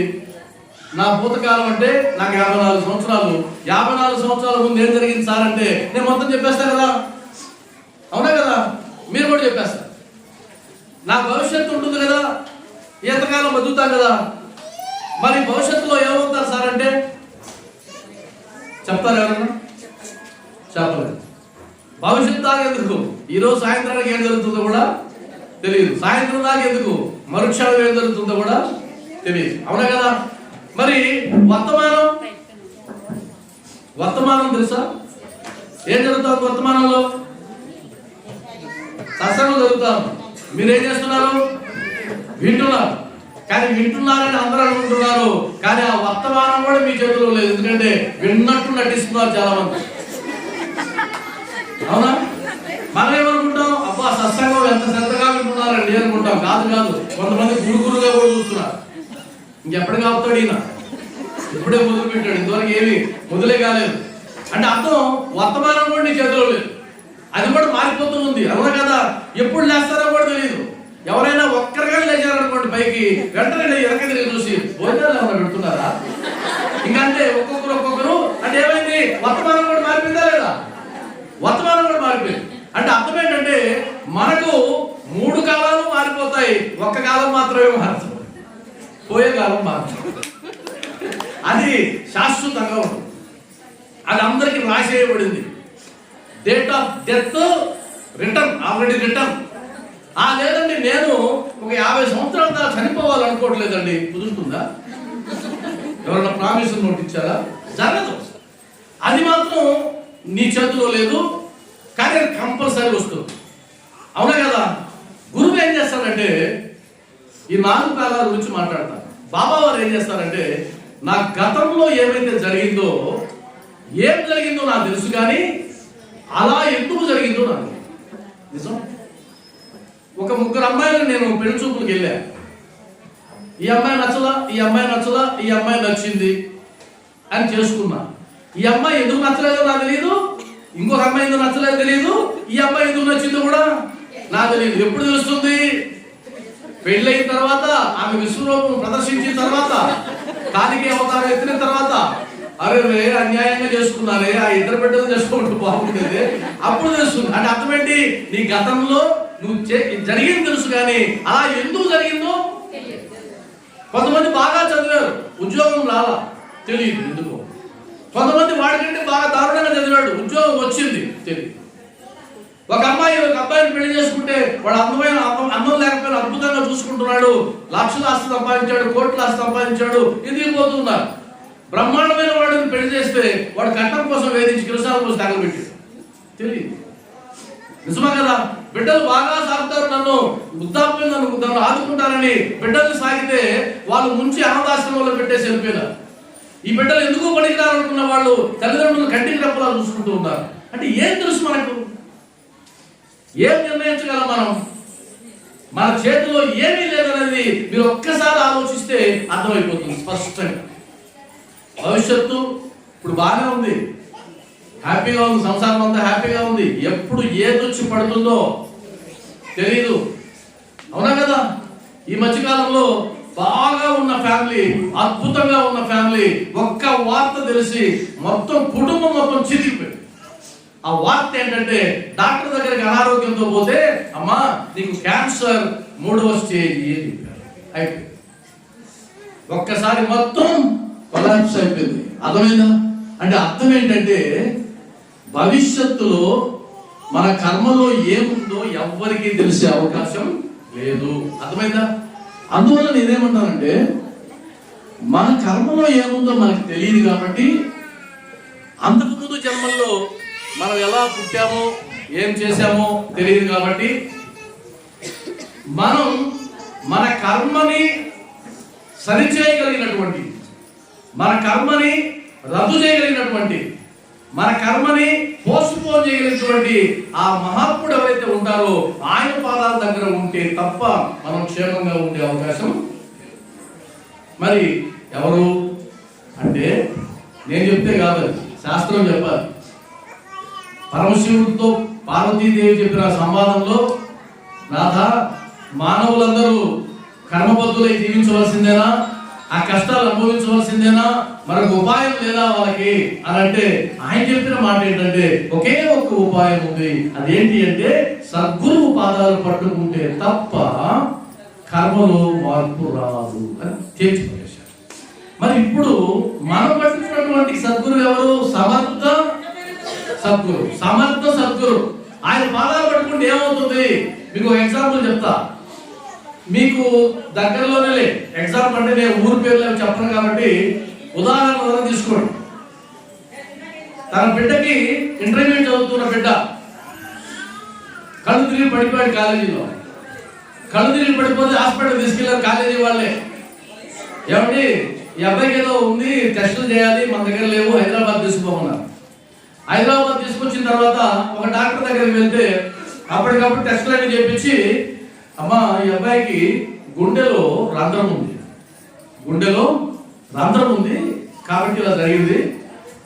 A: నా భూతకాలం అంటే నాకు 54 సంవత్సరాలు. 54 సంవత్సరాల ముందు ఏం జరిగింది సార్ అంటే నేను మొత్తం చెప్పేస్తా కదా, అవునా కదా? మీరు కూడా చెప్పేస్తారు. నా భవిష్యత్తు ఉంటుంది కదా, ఎంతకాలం బతుకుతాం కదా. మరి భవిష్యత్తులో ఏమవుతారు సార్ అంటే చెప్తారు ఎవరన్నా? చెప్పలేదు. భవిష్యత్తు దాకా ఎందుకు? ఈరోజు సాయంత్రానికి ఏం జరుగుతుందో కూడా తెలియదు. సాయంత్రం దాకా ఎందుకు? మరుక్షణం ఏం జరుగుతుందో కూడా తెలియదు, అవునా కదా? మరి వర్తమానం తెలుసా? ఏం జరుగుతుంది వర్తమానంలో? సత్సంగం జరుగుతాం. మీరేం చేస్తున్నారు? వింటున్నారు. కానీ వింటున్నారని అందరూ అనుకుంటున్నారు, కానీ ఆ వర్తమానం కూడా మీ చేతిలో లేదు. ఎందుకంటే విన్నట్టు నటిస్తున్నారు చాలా మంది, అవునా? మనం ఏమనుకుంటాం? అబ్బా సత్సంగం ఎంత శ్రద్ధగా వింటున్నారండి అనుకుంటాం. కాదు, కొంతమంది గురుగా కూడా చూస్తున్నారు. ఇంకెప్పటి కాపుతాడు ఈయన, ఇప్పుడే మొదలు పెట్టాడు, ఇంతవరకు ఏమి మొదలే కాలేదు అంటే అర్థం వర్తమానం కూడా నీ చేతిలో లేదు. అది కూడా మారిపోతూ ఉంది, అవునా కదా? ఎప్పుడు లేస్తారో కూడా తెలియదు. ఎవరైనా ఒక్కరిగా లేచారనుకోండి పైకి, వెంటనే వెనక తిరిగి చూసి భోజనాలు ఏమైనా పెడుతున్నారా ఇంకంటే ఒక్కొక్కరు అంటే ఏమైంది? వర్తమానం కూడా మారిపోయిందా లేదా? వర్తమానం కూడా మారిపోయింది. అంటే అర్థం ఏంటంటే, మనకు 3 కాలాలు మారిపోతాయి, ఒక్క కాలం మాత్రమే మారుతుంది, పోయే కాలం మారుతుంది. అది శాశ్వతంగా ఉంటుంది, అది అందరికీ రాసేయబడింది. Date of death already return. లేదండి నేను ఒక 50 సంవత్సరాల దాకా చనిపోవాలనుకోవట్లేదండి, కుదురుతుందా? ఎవరైనా ప్రామిస్ నోట్ ఇచ్చారా? జరగదు. అది మాత్రం నీ చేతిలో లేదు, కానీ కంపల్సరీ వస్తుంది, అవునా కదా? గురువు ఏం చేస్తారంటే, ఈ 4 కాలాల గురించి మాట్లాడతారు. బాబా వారు ఏం చేస్తారంటే, నా గతంలో ఏమైతే జరిగిందో, ఏం జరిగిందో నాకు తెలుసు, కానీ అలా ఎందుకు జరిగిందో నాకు నిజం. ఒక 3 అమ్మాయిలు నేను పెళ్లి చూపులకు వెళ్ళా. ఈ అమ్మాయి నచ్చలా, ఈ అమ్మాయి నచ్చలా, ఈ అమ్మాయి నచ్చింది అని చేసుకున్నా. ఈ అమ్మాయి ఎందుకు నచ్చలేదో నాకు తెలియదు, ఇంకొక అమ్మాయి ఎందుకు నచ్చలేదో తెలియదు, ఈ అమ్మాయి ఎందుకు నచ్చిందో కూడా నాకు తెలియదు. ఎప్పుడు తెలుస్తుంది? పెళ్ళైన తర్వాత, ఆమె విశ్వరూపం ప్రదర్శించిన తర్వాత, కాలికి అవతారం ఎత్తిన తర్వాత, అరే అన్యాయంగా చేసుకున్నారే, ఆ ఇద్దరు బిడ్డలు చేసుకుంటూ బాగుండేది, అప్పుడు తెలుస్తుంది. అంటే అర్థం ఏంటి? నీ గతంలో నువ్వు జరిగింది తెలుసు, కానీ అలా ఎందుకు జరిగిందో. కొంతమంది బాగా చదివారు, ఉద్యోగం రాలా, తెలియదు ఎందుకో. కొంతమంది వాడికంటే బాగా దారుణంగా చదివాడు, ఉద్యోగం వచ్చింది, తెలియదు. ఒక అబ్బాయిని పెళ్లి చేసుకుంటే వాడు అందం లేకపోయినా అద్భుతంగా చూసుకుంటున్నాడు, లక్షల ఆస్తి సంపాదించాడు, కోట్ల ఆస్తి సంపాదించాడు, ఎదిగిపోతున్నారు. బ్రహ్మాండమైన వాడిని పెళ్లి చేస్తే వాడు కట్నం కోసం వేధించి కిరసాల కోసం తగలబెట్టాడు, తెలియదు. నిజమా కదా? బిడ్డలు బాగా సాగుతారు, నన్ను ఆదుకుంటారని బిడ్డలు సాగితే వాళ్ళు ముంచి అనాథాశ్రమంలో పెట్టేసి వెళ్ళిపోయినారు. ఈ బిడ్డలు ఎందుకు పనికిరాలనుకున్న వాళ్ళు తల్లిదండ్రులు కంటికి రెప్పలా చూసుకుంటూ ఉన్నారు. అంటే ఏం తెలుసు మనకు? ఏం నిర్ణయించగలం మనం? మన చేతిలో ఏమీ లేదనేది మీరు ఒక్కసారి ఆలోచిస్తే అర్థమైపోతుంది స్పష్టంగా. భవిష్యత్తు ఇప్పుడు బాగానే ఉంది, హ్యాపీగా ఉంది, సంసారం అంతా హ్యాపీగా ఉంది. ఎప్పుడు ఏదొచ్చి పడుతుందో తెలీదు, అవునా కదా? ఈ మధ్యకాలంలో బాగా ఉన్న ఫ్యామిలీ, అద్భుతంగా ఉన్న ఫ్యామిలీ, ఒక్క వార్త తెలిసి మొత్తం కుటుంబం మొత్తం చిరిగిపోయింది. ఆ వార్త ఏంటంటే, డాక్టర్ దగ్గరికి అనారోగ్యంతో పోతే, అమ్మా నీకు క్యాన్సర్ 3వ స్టేజ్ అయిపోయింది. ఒక్కసారి మొత్తం కొలాప్స్ అయిపోయింది. అర్థమైందా? అంటే అర్థం ఏంటంటే, భవిష్యత్తులో మన కర్మలో ఏముందో ఎవ్వరికీ తెలిసే అవకాశం లేదు. అర్థమైందా? అందువల్ల నేనేమంటానంటే, మన కర్మలో ఏముందో మనకు తెలియదు కాబట్టి, అంతకుముందు జన్మల్లో మనం ఎలా పుట్టామో ఏం చేశామో తెలియదు కాబట్టి, మనం మన కర్మని సరిచేయగలిగినటువంటి, మన కర్మని రద్దు చేయగలిగినటువంటి, మన కర్మని పోస్ట్పోన్ చేయగలిగినటువంటి ఆ మహాత్ముడు ఎవరైతే ఉంటారో ఆయన పాదాల దగ్గర ఉంటే తప్ప మనం క్షేమంగా ఉండే అవకాశం. మరి ఎవరు అంటే నేను చెప్తే కాదు, శాస్త్రం చెప్పాలి. పరమశివుడితో పార్వతీదేవి చెప్పిన సంవాదంలో, నాథ మానవులందరూ కర్మబద్ధులై జీవించవలసిందేనా, ఆ కష్టాలు అనుభవించవలసిందేనా, మరొక ఉపాయం లేదా వాళ్ళకి అని అంటే, ఆయన చెప్పిన మాట ఏంటంటే ఒకే ఒక్క ఉపాయం ఉంది. అదేంటి అంటే, సద్గురువు పాదాలు పట్టుకుంటే తప్ప కర్మలో మార్పు రాదు అని తేల్చిపడేశారు. మరి ఇప్పుడు మనం పట్టుకున్నటువంటి సద్గురు ఎవరు? సమర్థ సద్గురు. ఆయన పాదాలు పట్టుకుంటే ఏమవుతుంది? మీకు ఒక ఎగ్జాంపుల్ చెప్తా. మీకు దగ్గరలోనే ఎగ్జాంపుల్ అంటే నేను ఊరి పేర్లు చెప్పను కాబట్టి ఉదాహరణ తీసుకోండి. తన బిడ్డకి ఇంటర్మీడియట్ చదువుతున్న బిడ్డ కళ్ళు తిరిగి పడిపోయాడు కాలేజీలో. కళ్ళు తిరిగి పడిపోతే హాస్పిటల్ తీసుకెళ్లారు కాలేజీ వాళ్ళే. ఏమండి ఈ అబ్బాయికి ఏదో ఉంది, టెస్టులు చేయాలి, మన దగ్గర లేవు, హైదరాబాద్ తీసుకుపోమన్నారు. హైదరాబాద్ తీసుకొచ్చిన తర్వాత ఒక డాక్టర్ దగ్గరికి వెళ్తే అప్పటికప్పుడు టెస్టులు అన్ని చేపించి, అమ్మా ఈ అబ్బాయికి గుండెలో రంధ్రం ఉంది కాబట్టి ఇలా జరిగింది,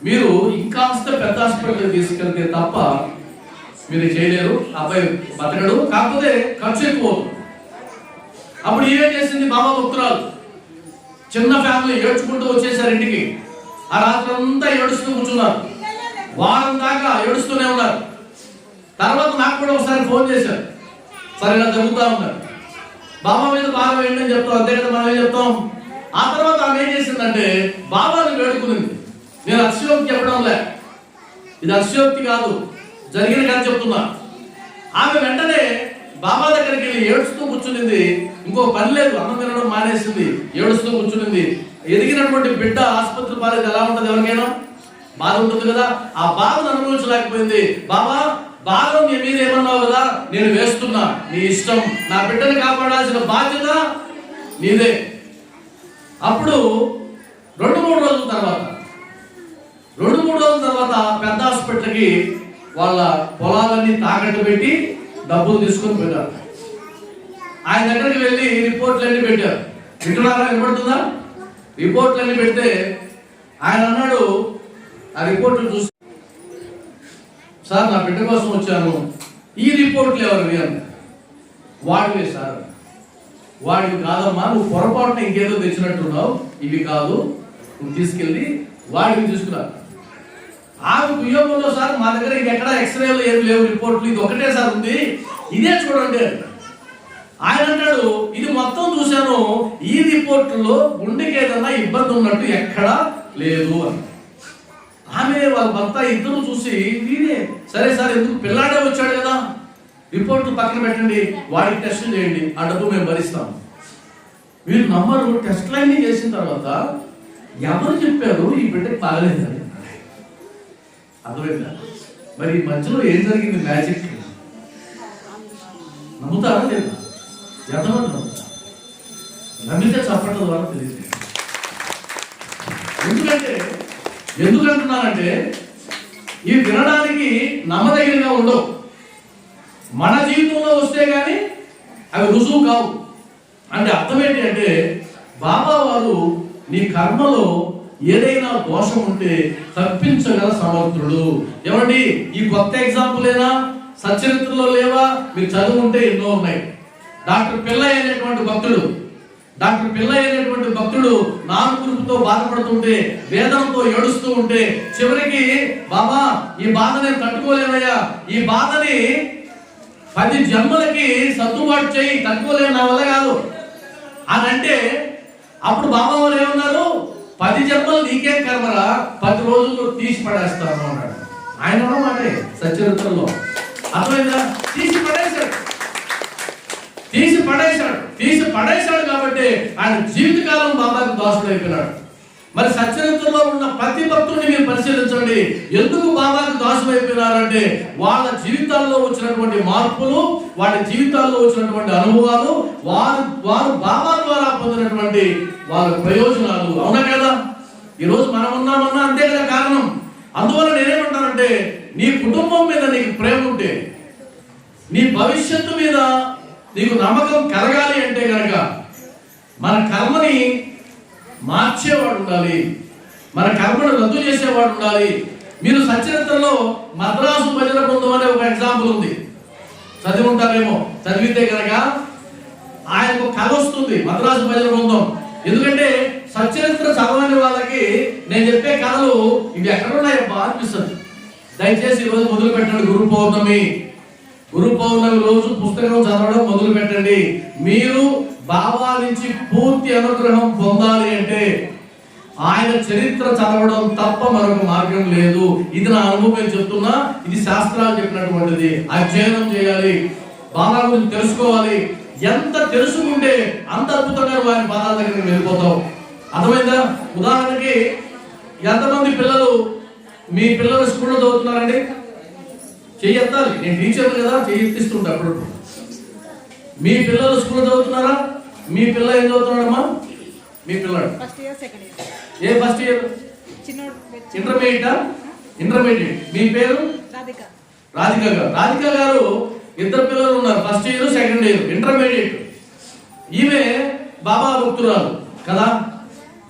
A: మీరు ఇంకాస్త పెద్ద హాస్పిటల్ తీసుకెళ్తే తప్ప మీరు చేయలేరు, అబ్బాయి బతకడు, కాకపోతే ఖర్చు ఎక్కువ. అప్పుడు ఏం చేసింది? బాబా భక్తురాలు, చిన్న ఫ్యామిలీ, ఏడ్చుకుంటూ వచ్చేసారు ఇంటికి. ఆ రాత్రి అంతా ఏడుస్తూ కూర్చున్నారు, వారం దాకా ఏడుస్తూనే ఉన్నారు. తర్వాత నాకు కూడా ఒకసారి ఫోన్ చేశారు, సరే ఇలా జరుగుతూ ఉన్నారు, బాబా మీద బాగా వేయండి అని చెప్తాం, అంతే కదా మనం ఏం చెప్తాం. ఆ తర్వాత ఆమె ఏం చేసిందంటే బాబాని వేడుకునింది. నేను అతిశయోక్తి చెప్పడం లే, ఇది అతిశయోక్తి కాదు, జరిగిన కథ చెప్తున్నా. ఆమె వెంటనే బాబా దగ్గరికి వెళ్ళి ఏడుస్తూ కూర్చునింది. ఇంకో పని లేదు, అన్నం తినడం మానేసింది, ఏడుస్తూ కూర్చునింది. ఎదిగినటువంటి బిడ్డ ఆసుపత్రి పాలైతే ఎలా ఉంటుంది? ఎవరికైనా బాధ ఉంటుంది కదా. ఆ బాధను అనుభవించలేకపోయింది. బాబా బాధ నీ మీద ఏమన్నావు కదా, నేను వేస్తున్నా, నీ ఇష్టం, నా బిడ్డను కాపాడాల్సిన బాధ్యత నీదే. అప్పుడు 2-3 రోజుల తర్వాత పెద్ద హాస్పిటల్కి వాళ్ళ పొలాలన్నీ తాకట్టు పెట్టి డబ్బులు తీసుకొని పోయినారు. ఆయన దగ్గరికి వెళ్ళి రిపోర్ట్లన్నీ పెట్టారు. వింటున్నారా? వినపడుతుందా? రిపోర్ట్లన్నీ పెడితే ఆయన అన్నాడు, ఆ రిపోర్ట్లు చూసి, సార్ నా బిడ్డ కోసం వచ్చాను, ఈ రిపోర్ట్లు ఎవరివి అన్న. వాడివే సార్. వాడివి కాదమ్మా, నువ్వు పొరపాటున ఇంకేదో తెచ్చినట్టున్నావు, ఇవి కాదు, నువ్వు తీసుకెళ్ళి వాడివి తీసుకురా. ఆమె ఉద్యోగంలో, సార్ మా దగ్గర ఇంకెక్కడ ఎక్స్రేలు ఏమి లేవు, రిపోర్ట్లు ఇది ఒకటే సార్ ఉంది, ఇదే చూడండి. ఆయన అంటాడు, ఇది మొత్తం చూశాను, ఈ రిపోర్ట్లో గుండెకి ఏదన్నా ఇబ్బంది ఉన్నట్టు ఎక్కడా లేదు అని. ఆమె వాళ్ళ భర్త ఇద్దరు చూసి, వీడే సరే సార్, ఎందుకు పిల్లాడే వచ్చాడు కదా, రిపోర్ట్లు పక్కన పెట్టండి, వాడికి టెస్టులు చేయండి, ఆ డబ్బు మేము భరిస్తాం. వీళ్ళు నమ్మరు. టెస్టులన్నీ చేసిన తర్వాత ఎవరు చెప్పారు ఈ బిడ్డకి బాగలేదని? అర్థమైందా? మరి ఈ మధ్యలో ఏం జరిగింది? మ్యాజిక్. నమ్ముతారా లేదా? ఎంతమంది నమ్ముతారు? నమ్మితే చప్పట్ల ద్వారా తెలియదు. ఎందుకంటున్నానంటే ఇవి వినడానికి నమ్మదగినగా ఉండవు. మన జీవితంలో వస్తే గానీ అవి రుజువు కావు. అంటే అర్థం ఏంటి అంటే, బాబా వారు నీ కర్మలో ఏదైనా దోషం ఉంటే తప్పించగల సమర్థుడు. ఏమండి, ఈ కొత్త ఎగ్జాంపులేనా? సచరిత్రలో లేవా? మీరు చదువుకుంటే ఎన్నో ఉన్నాయి. డాక్టర్ పిల్లయ్య అనేటువంటి భక్తుడు నాలుగుతో బాధపడుతుంటే, వేదనతో ఏడుస్తూ ఉంటే, చివరికి బాబా ఈ బాధ నేను తట్టుకోలేనయ్యా, ఈ బాధని 10 జన్మలకి సర్దుబాటు చేయి, తట్టుకోలేను, నా వల్ల కాదు అని అంటే, అప్పుడు బాబా వారు ఏమన్నారు? 10 జన్మలు నీకేం కర్మరా, 10 రోజుల్లో తీసి పడేస్తాను అన్నాడు. ఆయన మాటే సచరిత్రలో. అర్థమైందా? తీసి పడేశాడు కాబట్టి ఆయన జీవితకాలం బాబాకి దోషుడు అయిపోయినాడు. మరి సచరిత్రలో ఉన్న ప్రతి భక్తుడిని మీరు పరిశీలించండి. ఎందుకు బాబాకి దోషులు అయిపోయినారంటే, వాళ్ళ జీవితాల్లో వచ్చినటువంటి మార్పులు, వాళ్ళ జీవితాల్లో వచ్చినటువంటి అనుభవాలు, వారు బాబా ద్వారా పొందినటువంటి వాళ్ళ ప్రయోజనాలు. అవునా కదా? ఈరోజు మనం ఉన్నామన్నా అంతే కదా కారణం. అందువల్ల నేనేమంటానంటే, నీ కుటుంబం మీద నీకు ప్రేమ ఉంటే, నీ భవిష్యత్తు మీద నీకు నమ్మకం కలగాలి అంటే కనుక మన కర్మని మార్చేవాడు ఉండాలి, మన కర్మను రద్దు చేసేవాడు ఉండాలి. మీరు సచరిత్రలో మద్రాసు భజన బృందం అనే ఒక ఎగ్జాంపుల్ ఉంది, చదివి ఉంటారేమో. చదివితే కనుక ఆయనకు కథ వస్తుంది, మద్రాసు భజన బృందం. ఎందుకంటే సచరిత్ర చదవని వాళ్ళకి నేను చెప్పే కథలు ఇవి ఎక్కడున్నాయబ్బా అనిపిస్తుంది. దయచేసి ఈరోజు మొదలు పెట్టండి. గురు పౌర్ణమి రోజు పుస్తకం చదవడం మొదలు పెట్టండి. మీరు బాబా నుంచి పూర్తి అనుగ్రహం పొందాలి అంటే ఆయన చరిత్ర చదవడం తప్ప మరొక మార్గం లేదు. ఇది నా అనుభవం చెప్తున్నా, ఇది శాస్త్రాలు చెప్పినటువంటిది. అధ్యయనం చేయాలి, బాబా గురించి తెలుసుకోవాలి. ఎంత తెలుసుకుంటే అంత అద్భుతంగా వారి బాధల దగ్గరికి వెళ్ళిపోతాం. అర్థమైందా? ఉదాహరణకి, ఎంతమంది పిల్లలు మీ పిల్లలు స్కూల్లో చదువుతున్నారండి? చెయ్యెత్తాలి. నేను టీచర్ కదా, చెయ్యిస్తుంటా అప్పుడు. మీ పిల్లలు స్కూల్లో చదువుతున్నారా? మీ పిల్ల ఏం చదువుతున్నాడమ్మా? మీ పిల్లడు ఏ ఫస్ట్ ఇయర్? ఇంటర్మీడియట్. మీ పేరు? రాధిక గారు. ఇద్దరు పిల్లలు ఉన్నారు, first year, second year, intermediate. ఈమె బాబా భక్తురాలు కదా,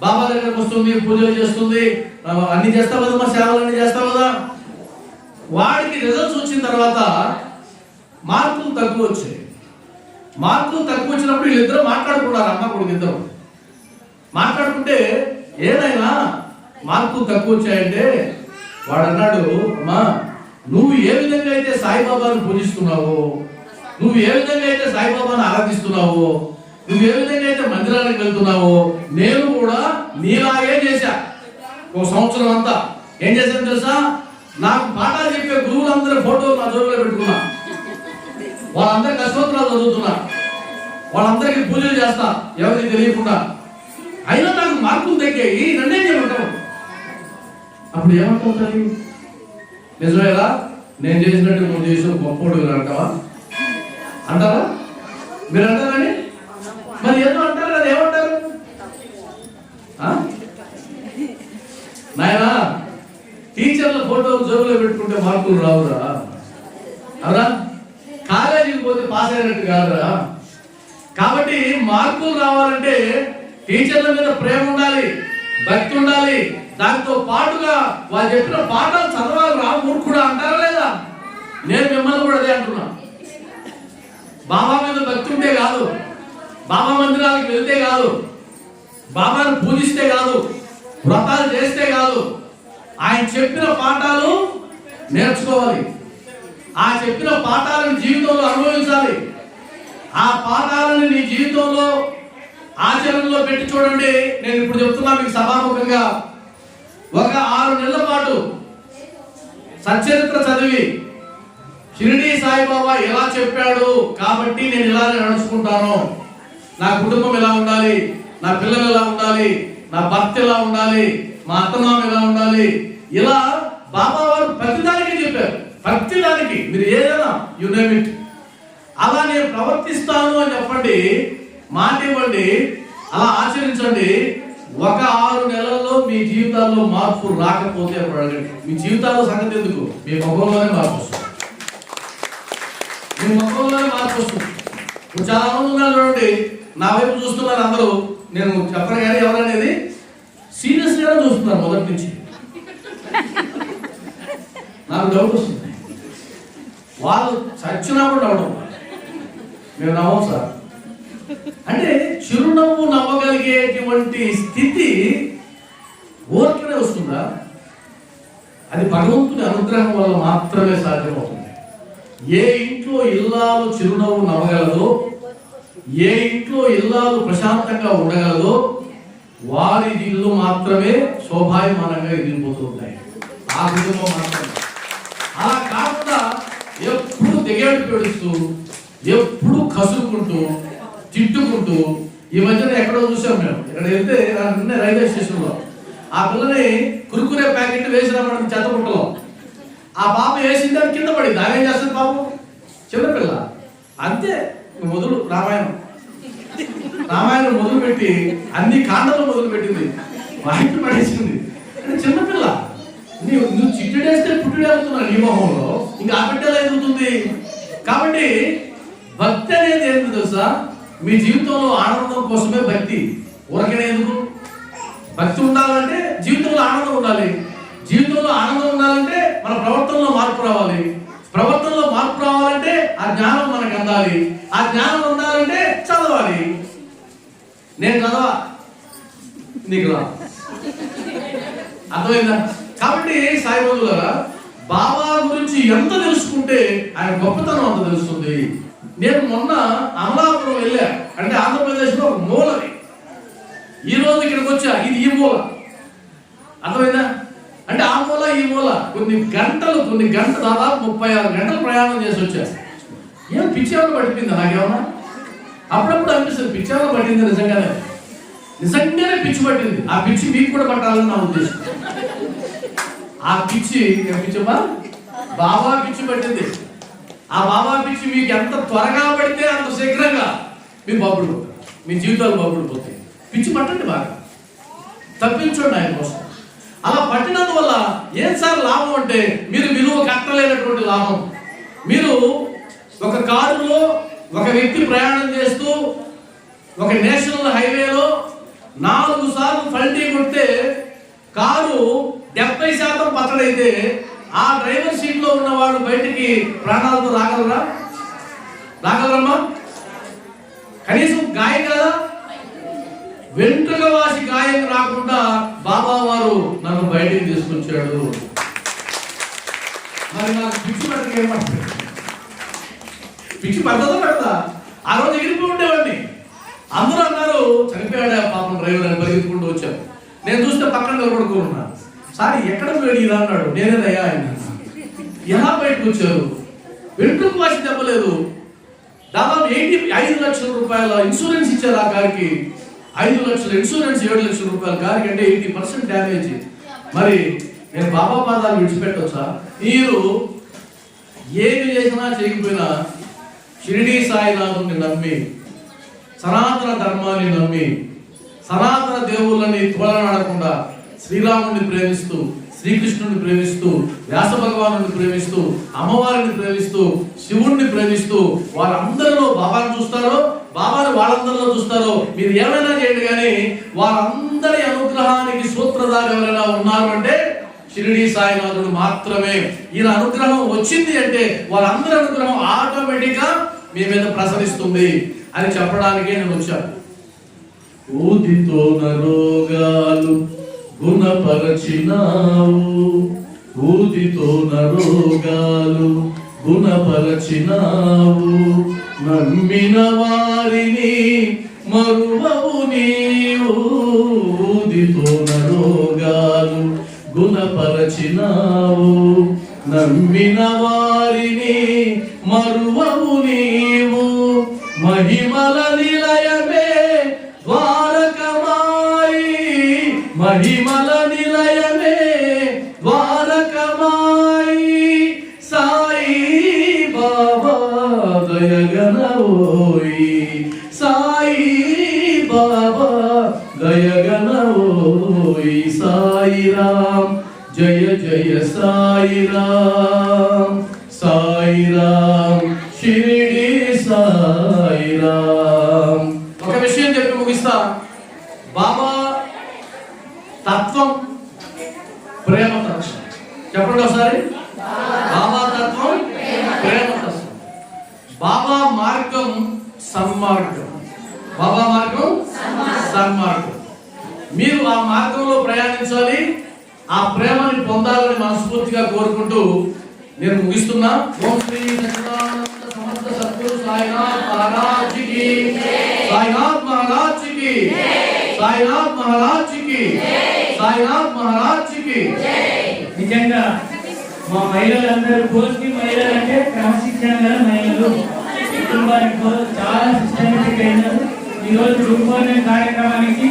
A: బాబా దగ్గరకు వస్తుంది, పూజలు చేస్తుంది, అన్ని చేస్తావు కదా, మా సేవలు అన్ని చేస్తావు కదా. వాడికి రిజల్ట్స్ వచ్చిన తర్వాత మార్కులు తక్కువ వచ్చాయి. మార్కులు తక్కువ వచ్చినప్పుడు వీళ్ళిద్దరూ మాట్లాడుకున్నారు, అమ్మ కొడుకు ఇద్దరు మాట్లాడుకుంటే, ఏదైనా మార్కులు తక్కువ వచ్చాయంటే వాడు అన్నాడు, అమ్మా నువ్వు ఏ విధంగా అయితే సాయిబాబాను పూజిస్తున్నావో, నువ్వు ఏ విధంగా అయితే సాయిబాబాను ఆరాధిస్తున్నావో, నువ్వు ఏ విధంగా అయితే మందిరానికి వెళ్తున్నావో, నేను కూడా నీలాగే చేశా. ఒక సంవత్సరం అంతా ఏం చేశాను తెలుసా? నాకు పాఠాలు చెప్పే గురువులందరూ ఫోటోలు నా జోబులో పెట్టుకున్నా, వాళ్ళందరికీ అశ్వత్రాలు చదువుతున్నా, వాళ్ళందరికీ పూజలు చేస్తా ఎవరికి తెలియకుండా. అయినా నాకు మార్కులు తగ్గాయి, నన్నే చేయమంటావు. అప్పుడు ఏమంటావు? నిజమేలా నేను చేసినట్టు నువ్వు చేసిన గొప్పోడు అంటావా? అంటారా? మీరు అంటారని మరి ఏదో అంటారు, అది ఏమంటారు? నాయనా, టీచర్ల ఫోటోలు జోబులో పెట్టుకుంటే మార్కులు రావురా? అవునా? కాలేజీకి పోతే పాస్ అయినట్టు కాదురా? కాబట్టి మార్పులు రావాలంటే టీచర్ల మీద ప్రేమ ఉండాలి, భక్తి ఉండాలి. దాంతో పాటుగా వాళ్ళు చెప్పిన పాఠాలు చదవాలి. రా మూర్ఖుడు అంటారా లేదా? నేను మిమ్మల్ని కూడా అదే అంటున్నా. బాబా మీద భక్తి ఉంటే కాదు, బాబా మందిరాలకు వెళ్తే కాదు, బాబాను పూజిస్తే కాదు, వ్రతాలు చేస్తే కాదు, ఆయన చెప్పిన పాఠాలు నేర్చుకోవాలి. ఆ చెప్పిన పాఠాలను జీవితంలో అనుభవించాలి. ఆ పాఠాలను నీ జీవితంలో ఆచరణలో పెట్టి చూడండి. నేను ఇప్పుడు చెప్తున్నా మీకు సభాముఖంగా, ఒక 6 నెలల పాటు సచ్చరిత్ర చదివి షిరిడీ సాయిబాబా ఎలా చెప్పాడు కాబట్టి నేను ఇలానే నడుచుకుంటాను, నా కుటుంబం ఎలా ఉండాలి, నా పిల్లలు ఎలా ఉండాలి, నా భర్త ఎలా ఉండాలి, మా అత్తమామ ఎలా ఉండాలి, ఇలా బాబా వారు ప్రతిదానికి చెప్పారు. ప్రతిదానికి మీరు ఏదైనా యు నేమ్ ఇట్ అలా నేను ప్రవర్తిస్తాను అని చెప్పండి, మాట ఇవ్వండి, అలా ఆచరించండి. ఒక 6 నెలల్లో మీ జీవితాల్లో మార్పు రాకపోతే అడగండి. మీ జీవితాల్లో సంగతి ఎందుకు, మీ ముఖంలోనే మార్పు వస్తుంది. మీ ముఖంలోనే మార్పు వస్తుంది. ఇప్పుడు చాలా మంది ఉన్నారు చూడండి, నా వైపు చూస్తున్నారు అందరూ. నేను చెప్పను కానీ ఎవరనేది సీరియస్గా చూస్తున్నారు మొదటి నుంచి. నాకు డౌట్ వస్తుంది. వాళ్ళు చచ్చినప్పుడు నవ్వడం, మేము నవ్వం సార్ అంటే చిరునవ్వు నవ్వగలిగేటువంటి స్థితి ఊరికనే వస్తుందా? అది భగవంతుని అనుగ్రహం వల్ల మాత్రమే సాధ్యమవుతుంది. ఏ ఇంట్లో ఇల్లాలు చిరునవ్వు నవ్వగలదో, ఏ ఇంట్లో ఇల్లాలు ప్రశాంతంగా ఉండగలదో వారి ఇల్లు మాత్రమే శోభాయమానంగా ఎదిగిపోతూ ఉంటాయి. ఆ కుటుంబం మాత్రమే. అలా కాకుండా ఎప్పుడు దిగేడు పెడుస్తూ, ఎప్పుడు కసురుకుంటూ, తిట్టుకుంటూ, ఈ మధ్యన ఎక్కడో చూసాం మేము. ఇక్కడ వెళ్తే నిన్న రైల్వే స్టేషన్లో ఆ పిల్లని కురుకురే ప్యాకెట్ వేసినామని చెత్తపుట్టలో ఆ పాప వేసిన దాన్ని కింద పడింది. ఆమె ఏం చేస్తుంది పాపం? చిన్నపిల్ల అంతే. మొదలు రామాయణం మొదలు పెట్టి అన్ని కాండలు మొదలు పెట్టింది, వాయిట్లు పడేసింది. చిన్నపిల్ల నువ్వు చిట్టుడేస్తే పుట్టుడేస్తున్నా నీ మొహంలో, ఇంకా ఆ బిడ్డలు ఎదుగుతుంది. కాబట్టి భక్తి అనేది ఏంటి తెలుసా? మీ జీవితంలో ఆనందం కోసమే భక్తి. ఊరకనే ఎందుకు? భక్తి ఉండాలంటే జీవితంలో ఆనందం ఉండాలి. జీవితంలో ఆనందం ఉండాలంటే మన ప్రవర్తనలో మార్పు రావాలి. ప్రవర్తనలో మార్పు రావాలంటే ఆ జ్ఞానం మనకు అందాలి. ఆ జ్ఞానం ఉండాలంటే చదవాలి. నేను చదవా, నీకు రా, అర్థమైందా? కాబట్టి సాయిబాబా బాబా గురించి ఎంత తెలుసుకుంటే ఆయన గొప్పతనం అంత తెలుస్తుంది. నేను మొన్న అమలాపురం వెళ్ళా, అంటే ఆంధ్రప్రదేశ్లో ఒక మూలది. ఈ రోజు ఇక్కడికి వచ్చా, ఇది ఈ మూల. అర్థమైందా? అంటే ఆ మూల ఈ మూల కొన్ని గంటలు దాదాపు 36 గంటలు ప్రయాణం చేసి వచ్చా. ఏం పిచ్చేమో పడిపోయిందా నాకేమన్నా? అప్పుడప్పుడు అనిపిస్తుంది పిచ్చేమో పట్టింది. నిజంగానే పిచ్చి పట్టింది. ఆ పిచ్చి మీకు కూడా పట్టాలని నా ఉద్దేశం. ఆ పిచ్చి పిచ్చమ్మా బాబా పిచ్చి పట్టింది. ఆ బాబా పిచ్చి మీకు ఎంత త్వరగా పడితే అంత శీఘ్రంగా మీరు బాబుడు పోతారు, మీ జీవితాలు బాబుడు పోతాయి. పిచ్చి పట్టండి, బాగా తప్పించండి ఆయన కోసం. అలా పట్టినందువల్ల ఏం సార్ లాభం అంటే మీరు విలువ కట్టలేనటువంటి లాభం. మీరు ఒక కారులో ఒక వ్యక్తి ప్రయాణం చేస్తూ ఒక నేషనల్ హైవేలో 4 సార్లు ఫల్టీ కొడితే కారు 70% పచ్చడైతే ఆ డ్రైవర్ సీట్ లో ఉన్నవాడు బయటికి ప్రాణాలతో రాగలరమ్మా? కనీసం గాయం కదా? వెంట్రుక వాసి గాయం రాకుండా బాబా వారు నన్ను బయటికి తీసుకొచ్చాడు. మరి నాకు పిచ్చి పట్టక ఏమంటారు? పిచ్చి పడుతుందో పెడతా? ఆ రోజు ఎగిరిపోయి ఉండేవాడిని. అందరూ అన్నారు చనిపోయాడా పాపం డ్రైవర్ అని పరిగెత్తుకుంటూ వచ్చాను. నేను చూస్తే పక్కన నిలబడుకున్నా. సార్ ఎక్కడ పోయాడు ఇలా అన్నాడు. నేనేదయ్యా ఆయన. ఎలా బయటకు వచ్చారు? వెంట్రుక వాసి దెబ్బలేదు. దాదాపు 5 లక్షల రూపాయల ఇన్సూరెన్స్ ఇచ్చారు ఆ కారుకి. 5 లక్షల ఇన్సూరెన్స్, 7 లక్షల రూపాయల కారుకి అంటే 80% డ్యామేజ్. మరి నేను బాబా పాదాలు విడిచిపెట్టొచ్చా? మీరు ఏమి చేసినా చేయకపోయినా షిరిడీ సాయినాథుని నమ్మి, సనాతన ధర్మాన్ని నమ్మి, సనాతన దేవుళ్ళని తోలనాడకుండా శ్రీరాముడిని ప్రేమిస్తూ, శ్రీకృష్ణుడిని ప్రేమిస్తూ, వ్యాస భగవానుడిని ప్రేమిస్తూ, అమ్మవారిని ప్రేమిస్తూ, శివుణ్ణి ప్రేమిస్తూ వారందరిలో బాబాను చూస్తారో బాబాని వాళ్ళందరిలో చూస్తారో మీరు ఏమైనా చేయండి, కానీ వారందరి అనుగ్రహానికి సూత్రధారి ఎవరైనా ఉన్నారు అంటే షిరిడి సాయినాథుడు మాత్రమే. ఈయన అనుగ్రహం వచ్చింది అంటే వాళ్ళందరి అనుగ్రహం ఆటోమేటిక్ గా మీ మీద ప్రసరిస్తుంది అని చెప్పడానికే నేను వచ్చాను. ఊదితో నరోగాలు గుణపరచినావు, ఊదితో నరోగాలు గుణపరచినావు, నమ్మిన వారిని మరువవు నీవు. ఊదితో నరోగాలు గుణపరచినావు, నమ్మిన వారిని మరువవు నీవు. మహిమల నిలయమే ద్వారకమాయి, మహిమల నిలయమే ద్వారకమాయి. సాయి బాబా దయగనవోయి, సాయి బాబా దయగనవోయి. సాయిరామ్ జయ జయ సాయిరామ్, సాయిరామ్ షిరిడి సాయిరామ్. ఒక విషయం చెప్పి ముగిస్తా. బాబా తత్వం ప్రేమ తత్వం. చెప్పండి ఒకసారి. బాబా తత్వం ప్రేమ తత్వం. బాబా మార్గం సన్మార్గం, బాబా మార్గం సన్మార్గం. మీరు ఆ మార్గంలో ప్రయాణించాలి, ఆ ప్రేమని పొందాలని మనస్ఫూర్తిగా కోరుకుంటూ నేను ముగిస్తున్నా. ఓం శ్రీ సచ్చిదానంద సమర్థ సద్గురు సాయినాథ్ మహారాజ్ కి, సాయినాథ్ మహారాజ్ కి, సాయినాథ్ మహారాజ్ కి, సాయినాథ్ మహారాజ్ కి.
B: నిజంగా మా మహిళలందరూ పోస్టి మహిళలు అంటే క్రమశిక్షణ గల మహిళలు, కుటుంబానికి చాలా సిస్టమేటిక్ అయినారు. ఈరోజు రూపొందిన కార్యక్రమానికి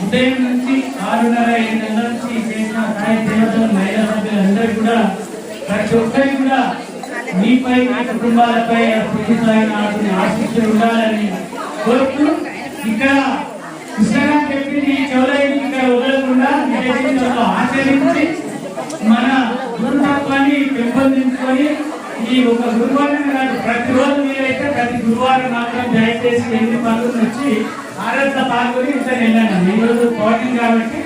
B: ఉదయం నుంచి 6:30-7 గంటల నుంచి చేసిన సాయి సేవకులు మహిళా సభ్యులందరూ కూడా ప్రతి ఒక్కరికి కూడా మీపై మీ కుటుంబాలపై శ్రీ సాయినాథుని ఆశీస్సులు ఉండాలని కోరుతూ, ఇక్కడ కృష్ణగా చెప్పింది చెవులైన ఇక్కడ వదలకుండా ఆచరించి మన గురుతత్వాన్ని పెంపొందించుకొని ఈ ఒక గురువారం కాదు, ప్రతిరోజు మీరైతే ప్రతి గురువారం మాత్రం దయచేసి 8 పనులు వచ్చి ఆరాధన పాల్గొని ఇంత వెళ్ళండి. ఈరోజు పోటీ కాబట్టి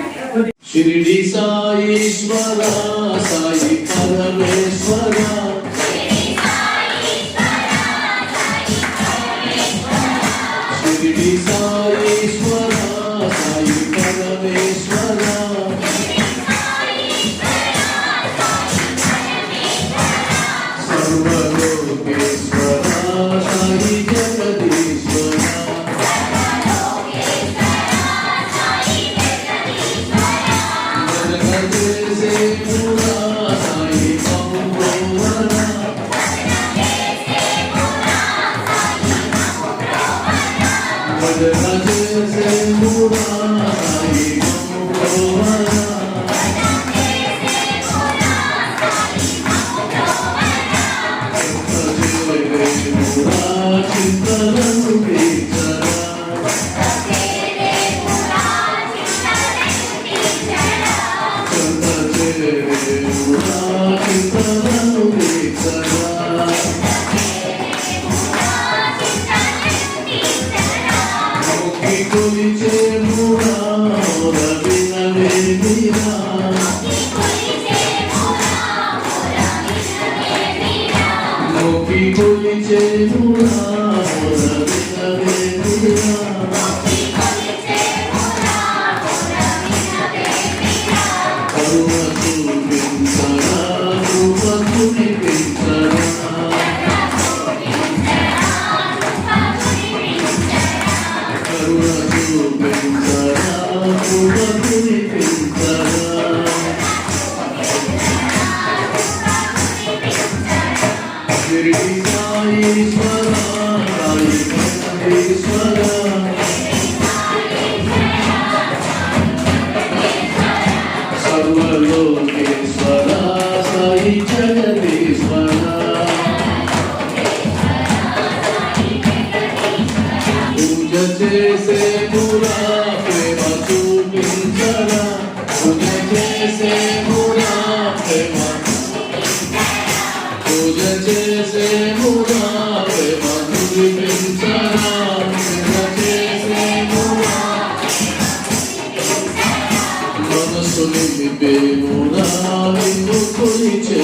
A: షిరిడి సాయేశ్వర సాయి పరమేశ్వర, షిరిడి సాయేశ్వర సాయి పరమేశ్వర, సర్వలోకేశ్వర సాయి జగదీశ్వర, సర్వలోకేశ్వర సాయి జగదీశ్వర, పూజ చేసే పురా ప్రేమ చూపించరా, పూజ చేసే పురా ప్రేమ, పూజ చేసే పురా ప్రేమ చూపించరా. మనసుని నింపెను నా నిన్ను కొలిచెను